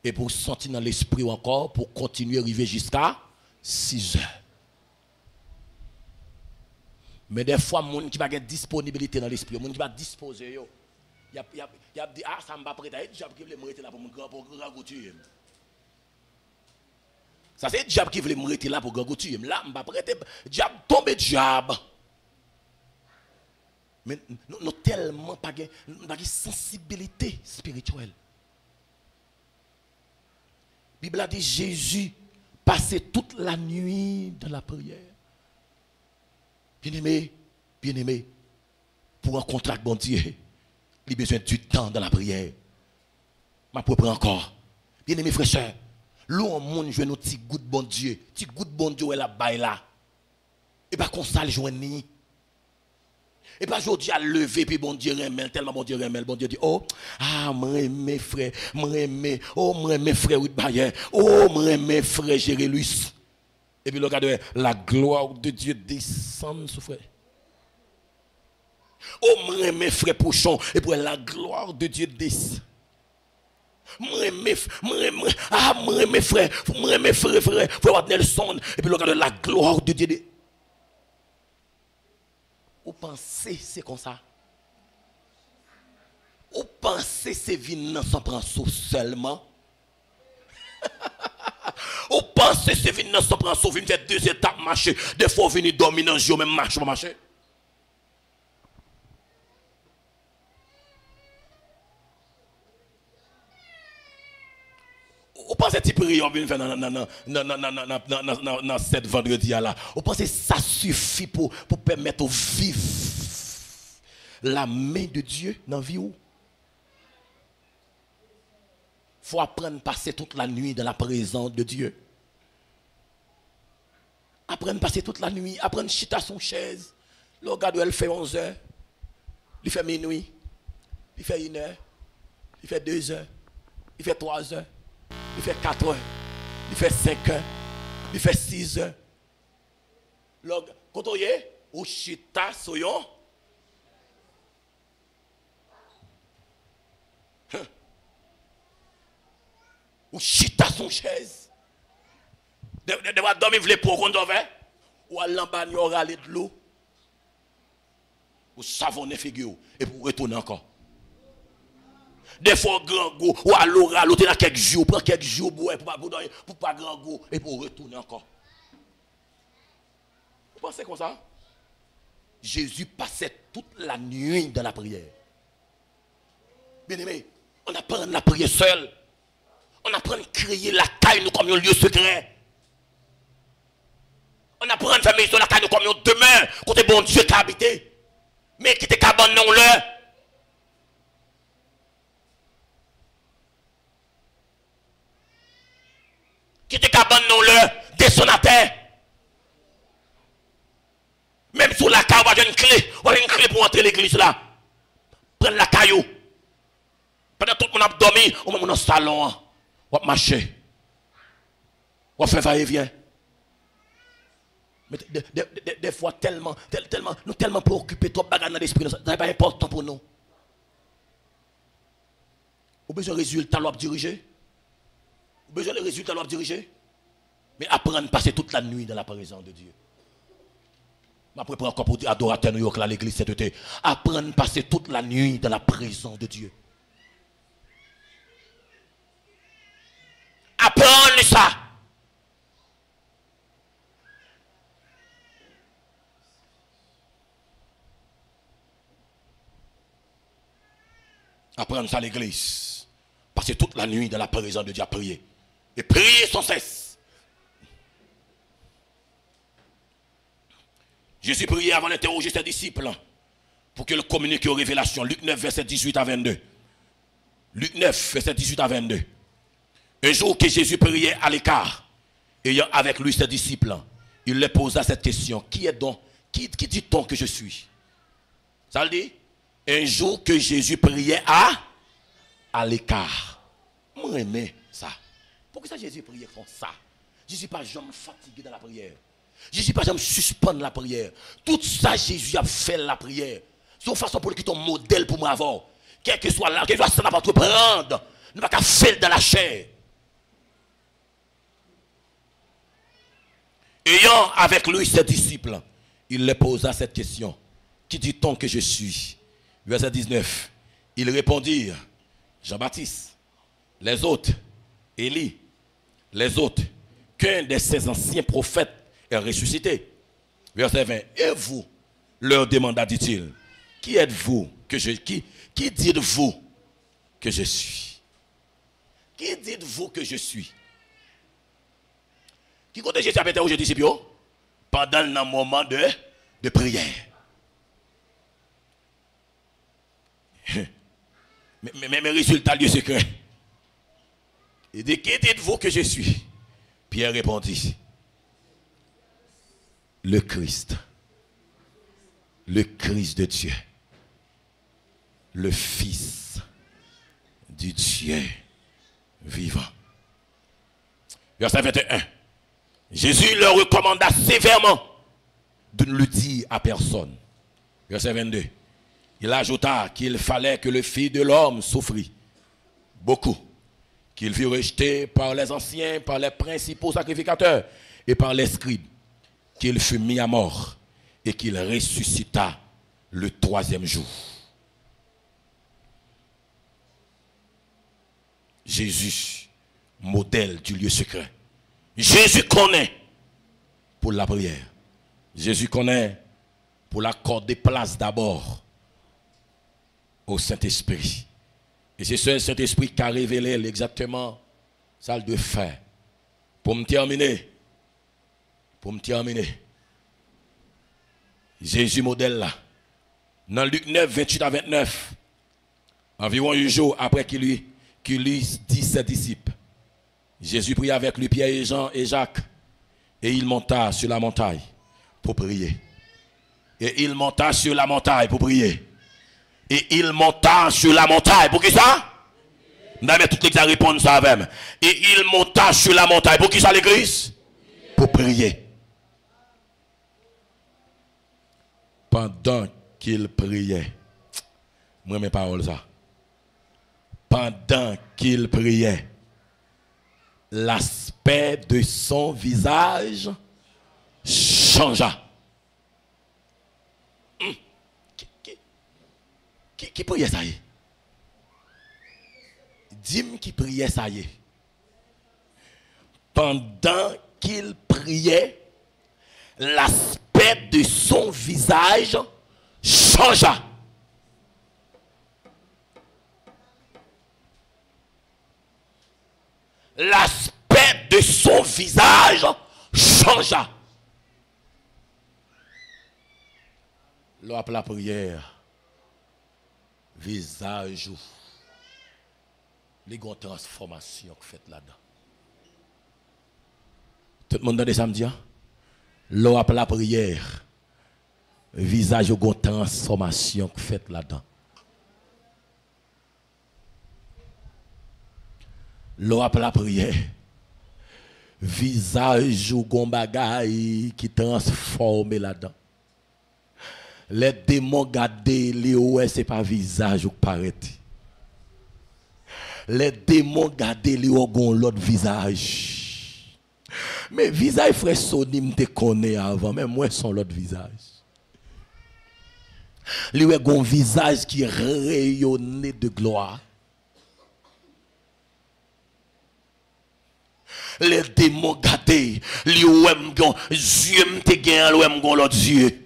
et pour sentir dans l'esprit encore, pour continuer à arriver jusqu'à 6 heures. Mais des fois, les gens qui n'ont pas de disponibilité dans l'esprit, les gens qui n'ont pas disposé, il y a dit, ah, ça ne m'a pas prêté, il y a qui veut me rester là pour grand couture. Ça c'est le diable qui voulait me rester là pour grand couture. Là, je ne m'a pas prêté, diable tombe diable. Mais nous n'avons tellement pas de sensibilité spirituelle. La Bible a dit Jésus passait toute la nuit dans la prière. Bien-aimé, pour rencontrer avec bon Dieu, il a besoin du temps dans la prière. Ma propre encore. Bien-aimé frère, sœur, l'on monde joue nos petits gouttes bon Dieu, petit goutte bon Dieu est la baille là. Et pas qu'on ça le joindre ni. Et pas aujourd'hui à lever puis bon Dieu remel tellement bon Dieu remel bon Dieu dit oh ah moi mes frères, moi mes frères oui bailler, oh moi mes frères Jérélus. Et puis le regardez la gloire de Dieu descend sur frère. Oh moi mes frères pochon et puis la gloire de Dieu descend. Moi mes frères, frère Nelson et puis le regardez la gloire de Dieu. Vous pensez c'est comme ça? Vous pensez c'est vin sans prendre seulement? Vous pensez c'est vin sans prendre sous vin faire 2 étapes marcher, des fois venir dormir dans le jour même marche pas marcher? Vous pensez que prière vient faire dans cette vendredi là? Vous pensez que ça suffit pour permettre de vivre la main de Dieu dans la vie? faut apprendre à passer toute la nuit dans la présence de Dieu. Apprendre à passer toute la nuit, apprendre à chiter à son chaise. Le regarde, elle fait 11 heures, il fait minuit, il fait 1 heure, il fait 2 heures, il fait 3 heures, il fait 4 heures, il fait 5 heures, il fait 6 heures. Quand on y est, ou chita soyon. Ou chita son chaise. De voir dormir vle pour qu'on dove. Ou à l'embagner ou râler de l'eau. Ou savonner figure et pour retourner encore. Des fois grand go ou à l'oral ou dans quelques jours, prend quelques jours pour pas grand go et pour retourner encore. Vous pensez comme ça? Jésus passait toute la nuit dans la prière. Bien aimé, on apprend à la prière seul. On apprend à créer la taille nous comme un lieu secret. On apprend à faire maison la taille nous comme un demeure côté bon Dieu qui a habité. Mais qui te cabane non le. Qui te cabane non le descend à terre. Même sur la caille, on a une clé pour entrer l'église là. Prendre la caillou. Pendant tout le monde a dormi, on va dans le salon. On va marcher. On va faire va-et-vient. Mais des fois, nous tellement préoccupés, trop bagarre dans l'esprit, ça n'est pas important pour nous. Vous avez besoin de résultats, vous diriger. Vous avez besoin de résultats, vous diriger. Mais apprendre à passer toute la nuit dans la présence de Dieu. Après, pour encore pour dire adorateur New York, là, l'église, c'est apprendre à passer toute la nuit dans la présence de Dieu. Apprendre ça. Apprendre ça à l'église. Passer toute la nuit dans la présence de Dieu à prier. Et prier sans cesse. Jésus priait avant d'interroger ses disciples pour qu'ils communiquent aux révélations. Luc 9, verset 18 à 22. Luc 9, verset 18 à 22. Un jour que Jésus priait à l'écart, ayant avec lui ses disciples, il leur posa cette question. Qui est donc, qui dit-on que je suis? Ça le dit? Un jour que Jésus priait à l'écart. Moi, j'aime ça. Pourquoi ça Jésus priait comme ça? Je ne suis pas jamais fatigué dans la prière. Je ne suis pas jamais suspendre la prière. Tout ça, Jésus a fait la prière. C'est une façon pour lui qui est un modèle pour moi avoir. Quel que soit là, quel que soit ça, n'a pas tout prendre. Ne va pas faire dans la chair. Ayant avec lui ses disciples, il leur posa cette question. Qui dit-on que je suis? Verset 19. Ils répondirent, Jean-Baptiste. Les autres, Élie. Les autres, qu'un de ces anciens prophètes est ressuscité. Verset 20. Et vous, leur demanda, dit-il, qui êtes-vous que je qui dites-vous que je suis? Qui dites-vous que je suis? Qui compte Jésus a interrogé les disciples pendant le moment de prière. Mais résultat, lieu secret. Il dit, qui dites-vous que je suis? Pierre répondit, le Christ de Dieu, le Fils du Dieu vivant. Verset 21. Jésus leur recommanda sévèrement de ne le dire à personne. Verset 22. Il ajouta qu'il fallait que le Fils de l'homme souffrit beaucoup, qu'il fut rejeté par les anciens, par les principaux sacrificateurs et par les scribes, qu'il fut mis à mort et qu'il ressuscita le 3e jour. Jésus, modèle du lieu secret. Jésus connaît pour la prière. Jésus connaît pour l'accorder place d'abord au Saint-Esprit. Et c'est ce Saint-Esprit qui a révélé exactement ça de faire. Pour me terminer, Jésus modèle là, dans Luc 9, 28 à 29, environ un jour après qu'il qui lui dit ses disciples. Jésus prit avec lui Pierre et Jean et Jacques. Et il monta sur la montagne pour prier. Et il monta sur la montagne pour prier. Et il monta sur la montagne. Pour qui ça? Mais toute l'église répond ça avec. Et il monta sur la montagne. Pour qui ça l'église? Pour prier. Pendant qu'il priait. Moi mes paroles ça. Pendant qu'il priait, l'aspect de son visage changea. Qui priait ça y est? Dis-moi qui priait ça y est. Pendant qu'il priait, l'aspect de son visage changea. L'aspect de son visage changea. Lors de la prière, visage, les grandes transformations faites là-dedans. Tout le monde dans des samedis, lors de la prière, visage, les grandes transformations faites là-dedans. Lors de la prière, visage ou gon bagay qui transforme là-dedans. Les démons gardés, les ouais, c'est pas visage ou paraît. Les démons gardés, les gon l'autre visage. Mais visage frère Sonim te connaît avant, mais moi son l'autre visage. Les ouais gon visage qui rayonne de gloire. Les démons gâtés, les ouem gon yeux m'te gen l'ouem gon l'autre yeux.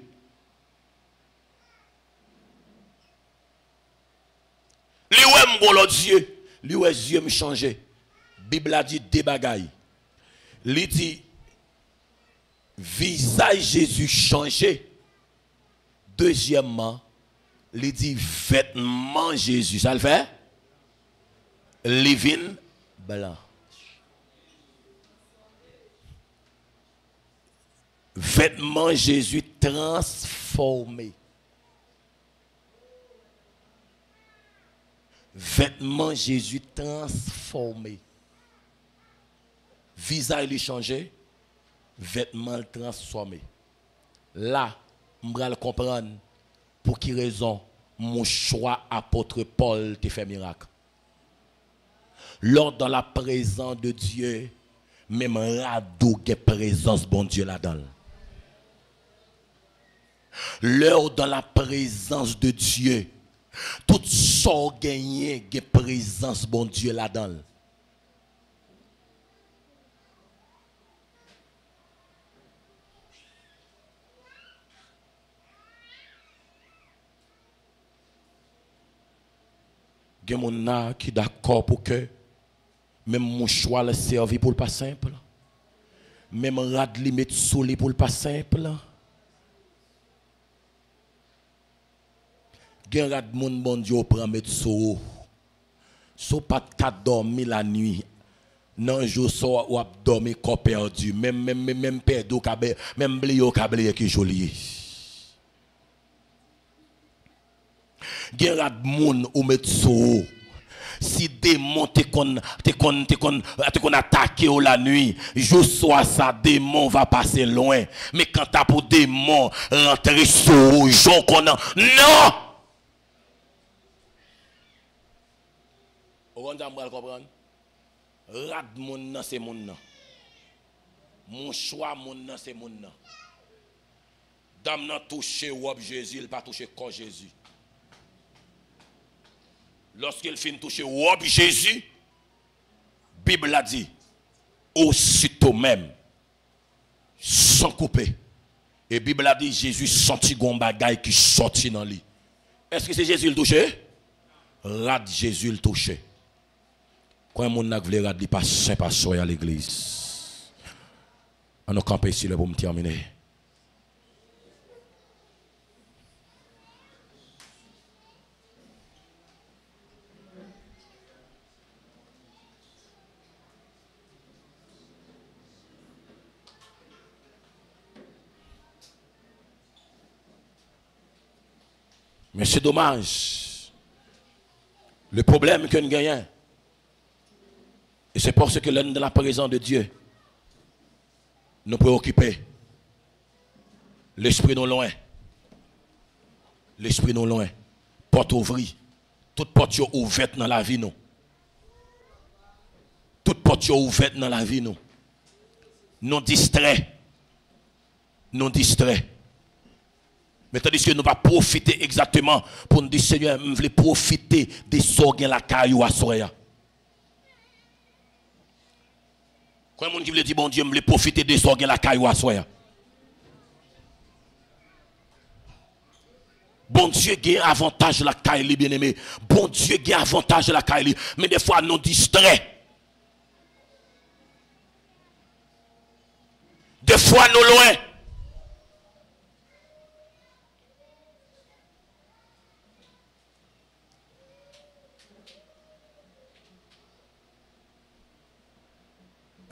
Les ouem gon l'autre yeux, les ouem yeux me changer. Bible a dit des bagailles. Il dit visage Jésus changé. Deuxièmement, il dit vêtements Jésus, ça le fait? Livin blanc. Vêtements Jésus transformé. Vêtements Jésus transformé. Visage lui changé, vêtements transformé. Là, je vais comprendre pour qui raison mon choix apôtre Paul te fait miracle. Lors dans la présence de Dieu, même radeau qui présence bon Dieu là-dedans. L'heure dans la présence de Dieu, tout sort gagné qui présence bon Dieu là-dedans. Il y a des gens qui sont d'accord pour que même mon choix le servi pour le pas simple. Même rad li met soli pour le pas simple. Gen rad moun bon Dieu prend met sou. So pas ta dormi la nuit. Non jour so ou ap dormi corps perdu. Même perdu kabe, même blio kabe qui joli. Gen rad moun ou met sou. Si démon te kon attaqué la nuit, jour soir ça démon va passer loin. Mais quand t'as pour démon rentrer sur jour qu'on non. On va comprendre. Rad moun nan c'est moun nan. Mon choix moun nan c'est moun nan. Dame nan touché wop Jésus, il pas touché corps Jésus. Lorsqu'il finit toucher wop Jésus, Bible a dit, aussitôt même, sans couper. Et Bible a dit, Jésus senti gon bagay qui sorti dans lui. Est-ce que c'est Jésus le touché? Rad Jésus le touché. Quand mon nak vle rad li pas saint pasteur à l'église. On a campé ici pour me terminer. Mais c'est dommage. Le problème que nous gagnons, et c'est parce que l'un de la présence de Dieu nous préoccupe. L'esprit nous loin. L'esprit nous loin. Porte ouvrie. Toute porte ouverte dans la vie nous. Toute porte ouverte dans la vie nous. Nous distrait. Nous distrait. Mais tandis que nous va profiter exactement pour nous dire Seigneur, nous voulons profiter des sorgues la caillou à soya. Quand il y a qui veut dire bon Dieu, nous voulons profiter des sorgues la caillou à soya. Bon Dieu gagne avantage la caille bien aimé. Bon Dieu gagne avantage la caille. Mais des fois nous distrait. Des fois nous loin.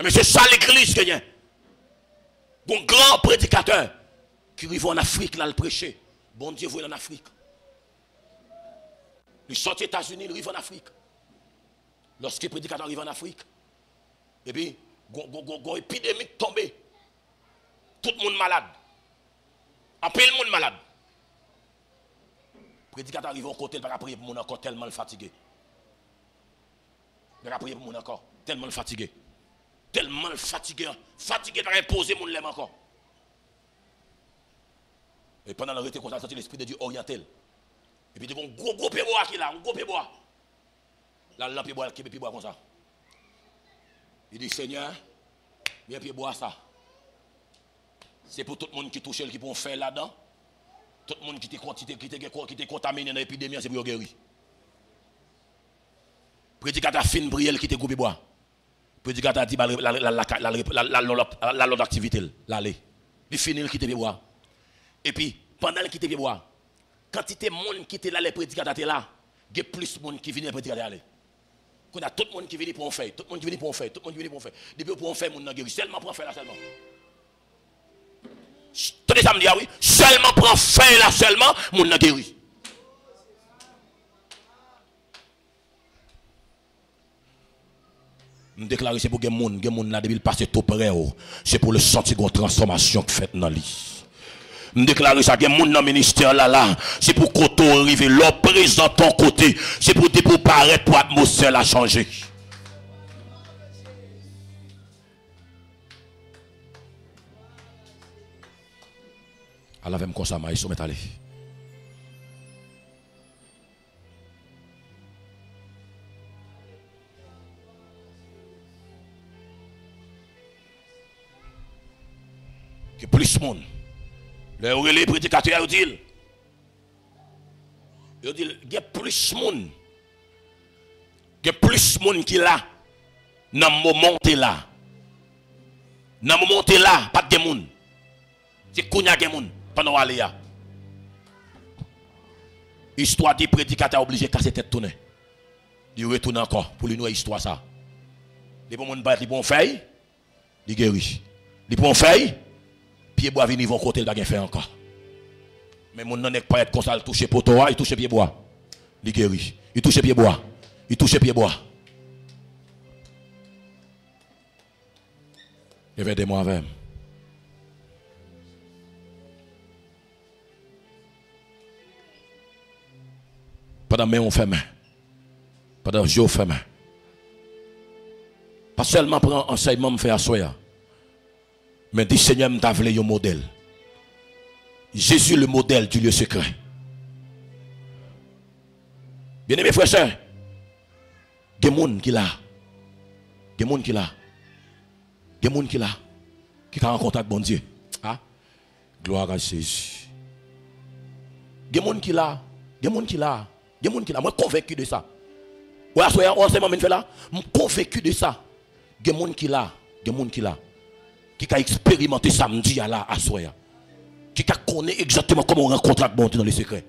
Mais c'est ça l'église qui a. Bon grand prédicateur qui arrive en Afrique là le prêcher. Bon Dieu voit en Afrique. Il sort des États-Unis, il arrive en Afrique. Lorsque le prédicateur arrive en Afrique, et puis, une épidémie tombée. Tout le monde malade. En plein le monde malade. Le prédicateur arrive en côté, il va prier pour mon encore tellement fatigué. Il va prier pour mon encore tellement fatigué. Tellement fatigué. Fatigué, il va imposer mon lème encore. Et pendant la réalité, on a senti l'esprit de Dieu orientel. Et puis, il y a un gros pied bois qui est là, un gros pied bois. Là, le pied bois qui est pied bois comme ça. Il dit, Seigneur, bien pied bois ça. C'est pour tout le monde qui touche, qui peut faire là-dedans. Tout le monde qui est contaminé dans l'épidémie, c'est pour guérir. Prédicateur fin briel qui te groupe bois. Prédicateur dit la longue activité. Il finit le quitter bois. Et puis, pendant le quitter bois, quand il y a des gens qui étaient là, les prédicateurs étaient là, il y a plus de gens qui viennent prédicateur aller. Quand il y a tout le monde qui vient pour en faire, tout le monde qui vient pour en faire, tout le monde qui vient pour en faire. Depuis pour en faire, mon guéri. Seulement pour en faire là seulement. Tenez ça me dit, oui, seulement pour en faire là seulement, mon guéri. Je déclare c'est pour que les gens là depuis le passé tout près, c'est pour le sentir une transformation qui fait dans lui. Je déclare ça que les gens dans le ministère là, c'est pour qu'on arrive, leur présent ton côté, c'est pour paraître pour l'atmosphère à changer. Alors, même comme ça, ils sont allés. Que plus de monde. Les prédicateurs disent, il y a plus de monde. Il y a plus de monde qui est là. Dans le moment là. Dans le moment là, pas de monde. C'est qu'on y a de monde pendant l'aléa. Histoire des prédicateurs obligés de casser tête tournée. Il retourne encore pour lui nous histoire ça. Les bons monde battent, les bons feuilles, ils guérissent. Les bons feuilles, pied bois venir vont côté, il va faire encore. Mais mon non n'est pas être comme ça, il touche poteau, il touche pied bois. Il guérit. Il touche pied bois. Il touche pied bois. Aidez-moi avec. Pendant que on fait main. Pendant que je fais main. Pas seulement prendre enseignement me faire asseoir. Mais dit Seigneur, m't'a voulu un modèle. Jésus le modèle du lieu secret. Bien aimé frères et sœurs, il y a des gens qui là. Il y a des gens qui là. Il y a des gens qui là. Qui sont en contact avec bon Dieu. Ah? Gloire à Jésus. Il y a des gens qui là. Il y a des gens qui là. Il y a des gens qui là. Moi, je suis convaincu de ça. Ouais, on sait comment fait là. Je suis convaincu de ça. Il y a des gens qui là. Il y a des gens qui là. Qui a expérimenté samedi là à Soya. Qui connaît exactement comment on rencontre avec bon Dieu dans les secrets.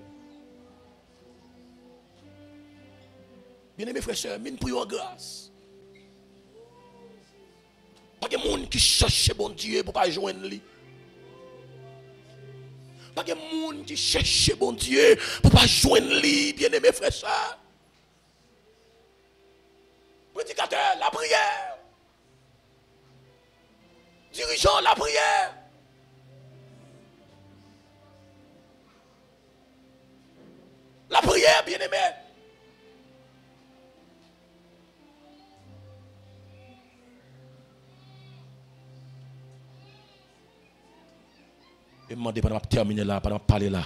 Bien aimé frères et sœurs, nous prions en grâce. Pas de monde qui cherche bon Dieu pour ne pas joindre lui. Pas des gens qui cherchent bon Dieu pour pas joindre lui, bien-aimé frère ça. Prédicateur, la prière. Dirigeant, la prière. La prière, bien-aimé. Et demandez pendant terminer là, pendant parler là.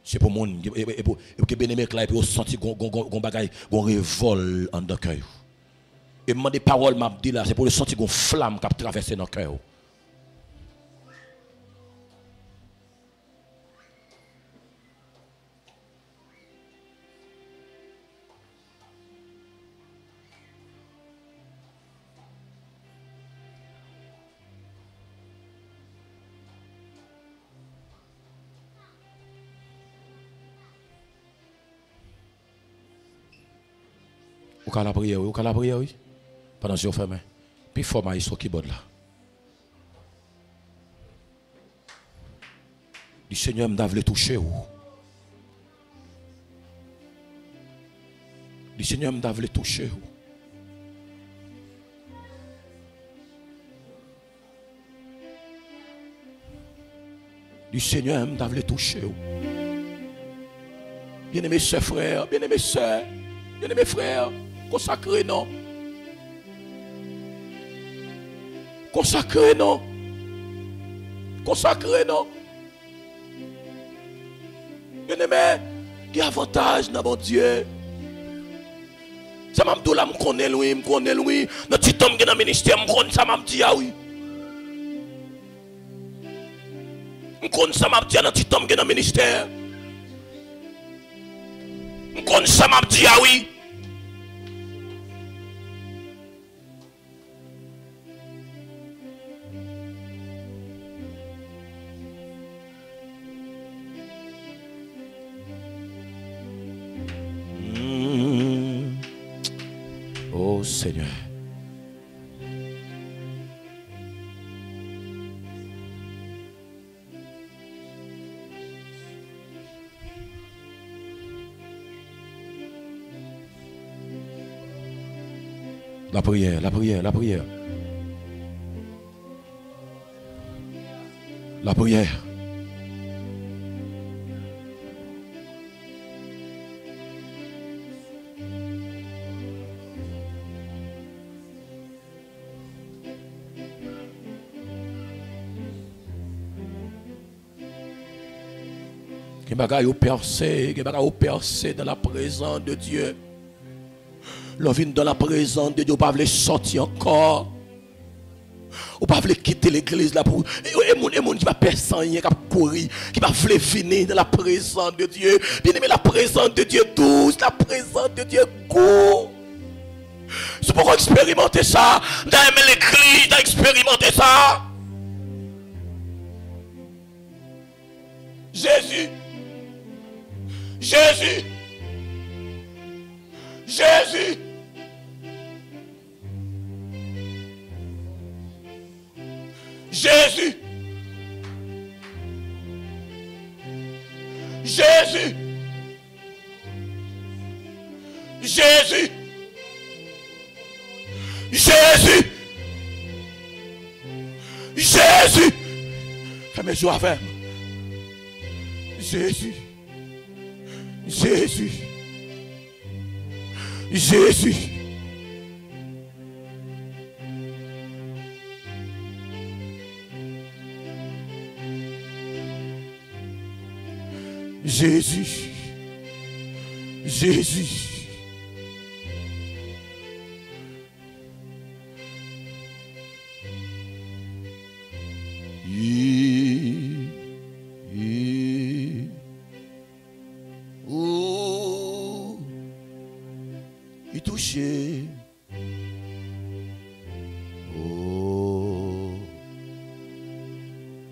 C'est pour monde et pour bien-aimé là et puis senti gon bagaille, gon révolte en dans cœur. Et demandez parole m'a dit là, c'est pour le sentir gon flamme qui a traversé dans cœur. Ou qu'à la prière, oui. Pendant que je ferme. Puis faut maïs sur keyboard là. Le Seigneur m'a voulu toucher ou. Le Seigneur m'a voulu toucher ou. Le Seigneur m'a voulu toucher ou. Bien-aimés sœurs, frères, bien-aimés sœurs, bien-aimés frères, consacrez non. Consacrez non. Consacrez non. Bien-aimé, il y a avantage dans mon Dieu. Ça m'a dit là, je connais lui, je connais lui. Dans petit homme qui est dans le ministère, je connais ça, m'a dit ah oui. Je connais ça, m'a dit dans petit homme qui est dans le ministère. Je connais ça, m'a dit ah oui. Oh Seigneur. La prière, la prière, la prière. La prière. Qui bagaille au percé, qui bagaille au percé dans la présence de Dieu. L'on vient dans la présence de Dieu, on ne peut pas sortir encore. On ne peut pas quitter l'église là pour. Et mon qui va personne qui va courir, qui va venir dans la présence de Dieu. Bien aimé, la présence de Dieu douce, la présence de Dieu court. C'est pourquoi expérimenter ça. Dans l'église, expérimenter ça. Jésus. Jésus. Jésus. Jésus. Jésus. Jésus. Jésus. Jésus. Fais mes yeux avec. Jésus. Jésus. Jésus. Jésus. Jésus. Il touché. Oh,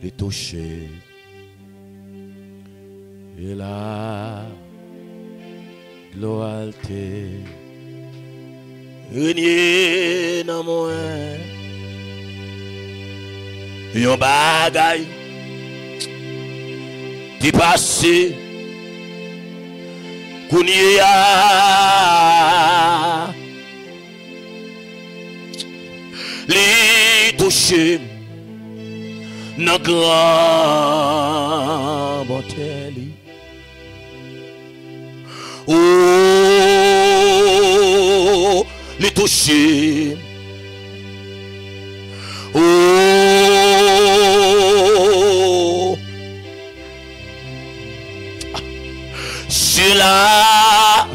il touché. Et la gloire régner dans moi. Yon bagay qui passé Kounia li touché nan grand bonté li oh li touché oh c'est là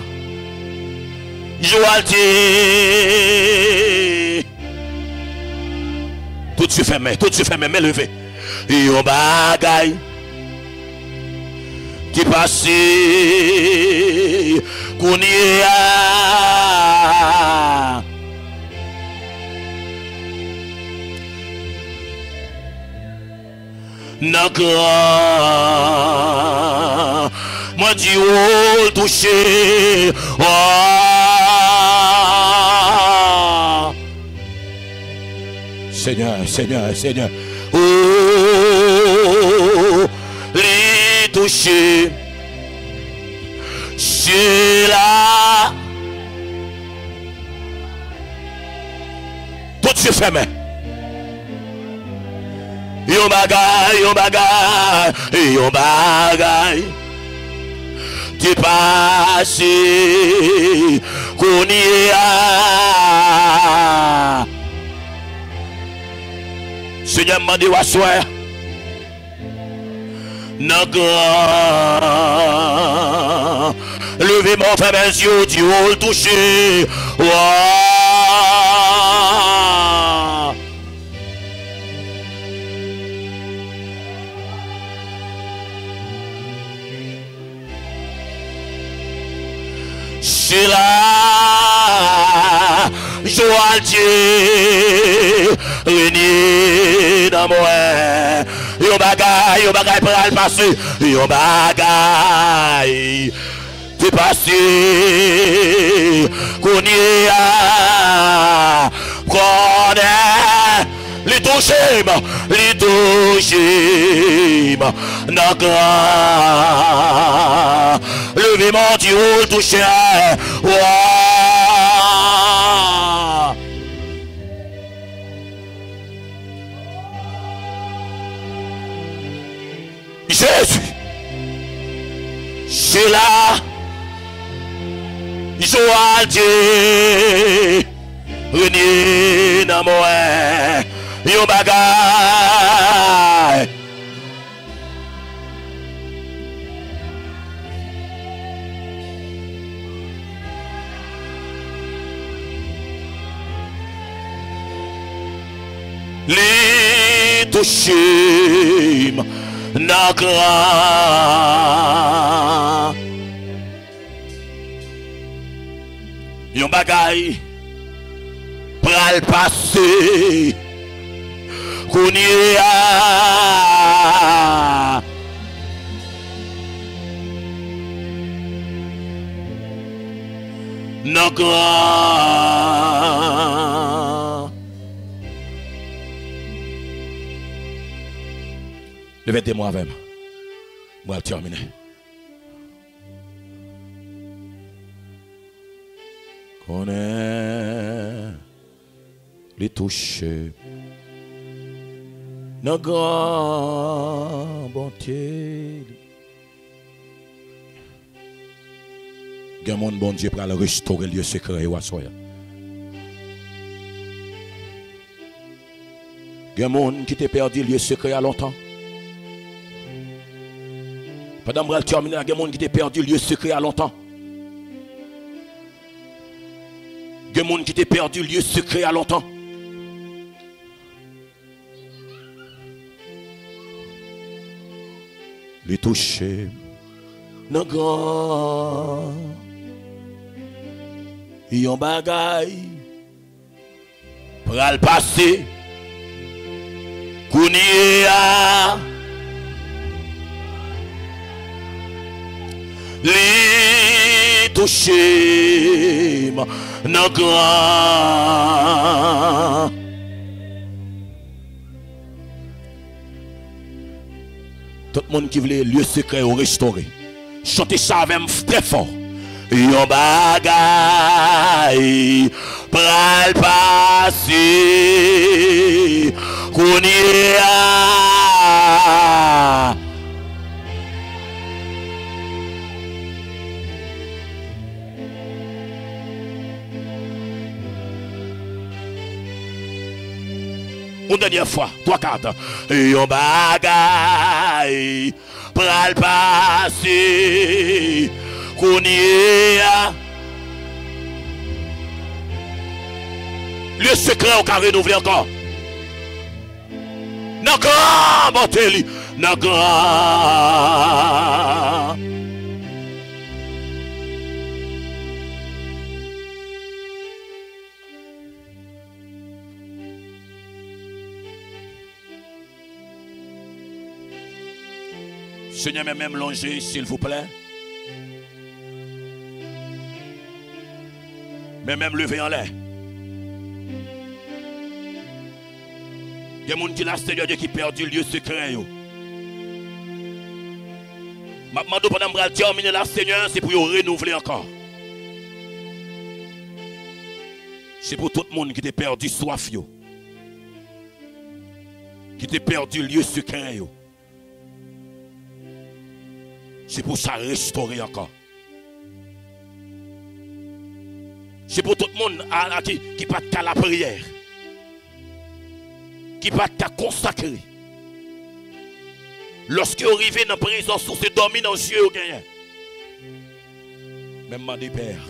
Joal tout tu fais mais levé et on bagaille qui passe Kounia nan grand moi dis oh touché oh Seigneur oh les touché c'est là tout se ferme yon bagay qui passe Kounia Seigneur m'a dit wa soir nan grand levez mon frère mes yeux du haut touché ouah c'est là Joal Dieu réuni dans moi yon bagay pour le passer yon bagay t'es passé Kounia connaît les toucher nan grand levez mon Dieu touché ouah Jésus c'est là Joal Dieu réuni dans moi yon bagay li touché nan grand yon bagay pral passer Kounia nan grand levez-moi avec moi. Moi, je termine. Connais les toucher. Nos grands bonté. Gen mon bon Dieu pour aller restaurer le lieu secret ou assoya. Gen mon qui t'a perdu le lieu secret à longtemps. Pendant que je termine, il y a des gens qui ont perdu le lieu secret à longtemps. Il y a des gens qui ont perdu le lieu secret à longtemps. Les toucher, non grand, ils ont bagaille, pour le passer, Kounia. Les toucher nan grand Tout le monde qui veut lieu secret au restaurer. Chantez ça avec très fort. Yon bagay pral passer kounye a. Une dernière fois, 3-4. Yon bagay pral passer kounye a. Le secret au carré renouvelé encore. Nan grand Montéli, nan grand. Seigneur, même longer, s'il vous plaît. Mais même lever en l'air. Il y a des gens qui ont Seigneur qui perdu le lieu secret. Maintenant, pendant que je terminer la Seigneur, c'est pour renouveler encore. C'est pour tout le monde qui a perdu soif. Qui a perdu le lieu secret. C'est pour ça restaurer encore. C'est pour tout le monde qui pas de la prière. Qui pas de consacrer. Lorsque vous arrivez dans la présence, vous êtes dormi dans le yeux. Même ma père.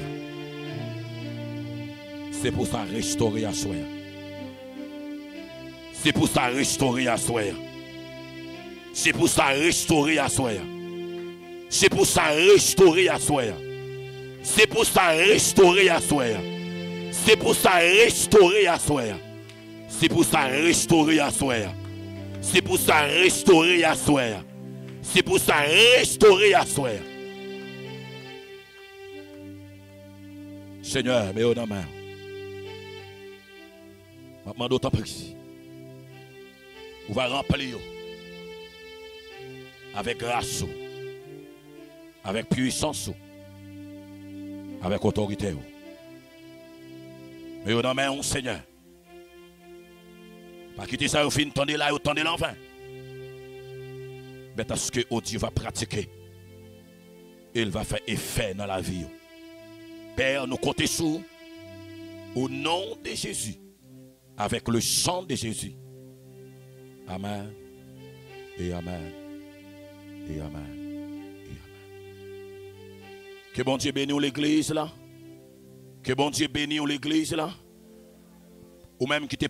C'est pour ça restaurer à soi. C'est pour ça restaurer à soi. C'est pour ça restaurer à soi. C'est pour ça restaurer à soi. C'est pour ça restaurer à soi. C'est pour ça restaurer à soi. C'est pour ça restaurer à soi. C'est pour ça restaurer à soi. C'est pour ça restaurer à soi. Seigneur, mais au nom main. Maintenant d'autant plus. On va remplir avec grâce, avec puissance, avec autorité. Mais au nom main, Seigneur. Pas quitter ça au fin, tendez là ou tendez l'enfant. Mais parce que Dieu va pratiquer, il va faire effet dans la vie. Père, nous comptons sur au nom de Jésus, avec le sang de Jésus. Amen. Et amen. Et amen. Et amen. Que bon Dieu bénisse l'église là. Que bon Dieu bénisse l'église là. Ou même qui t'est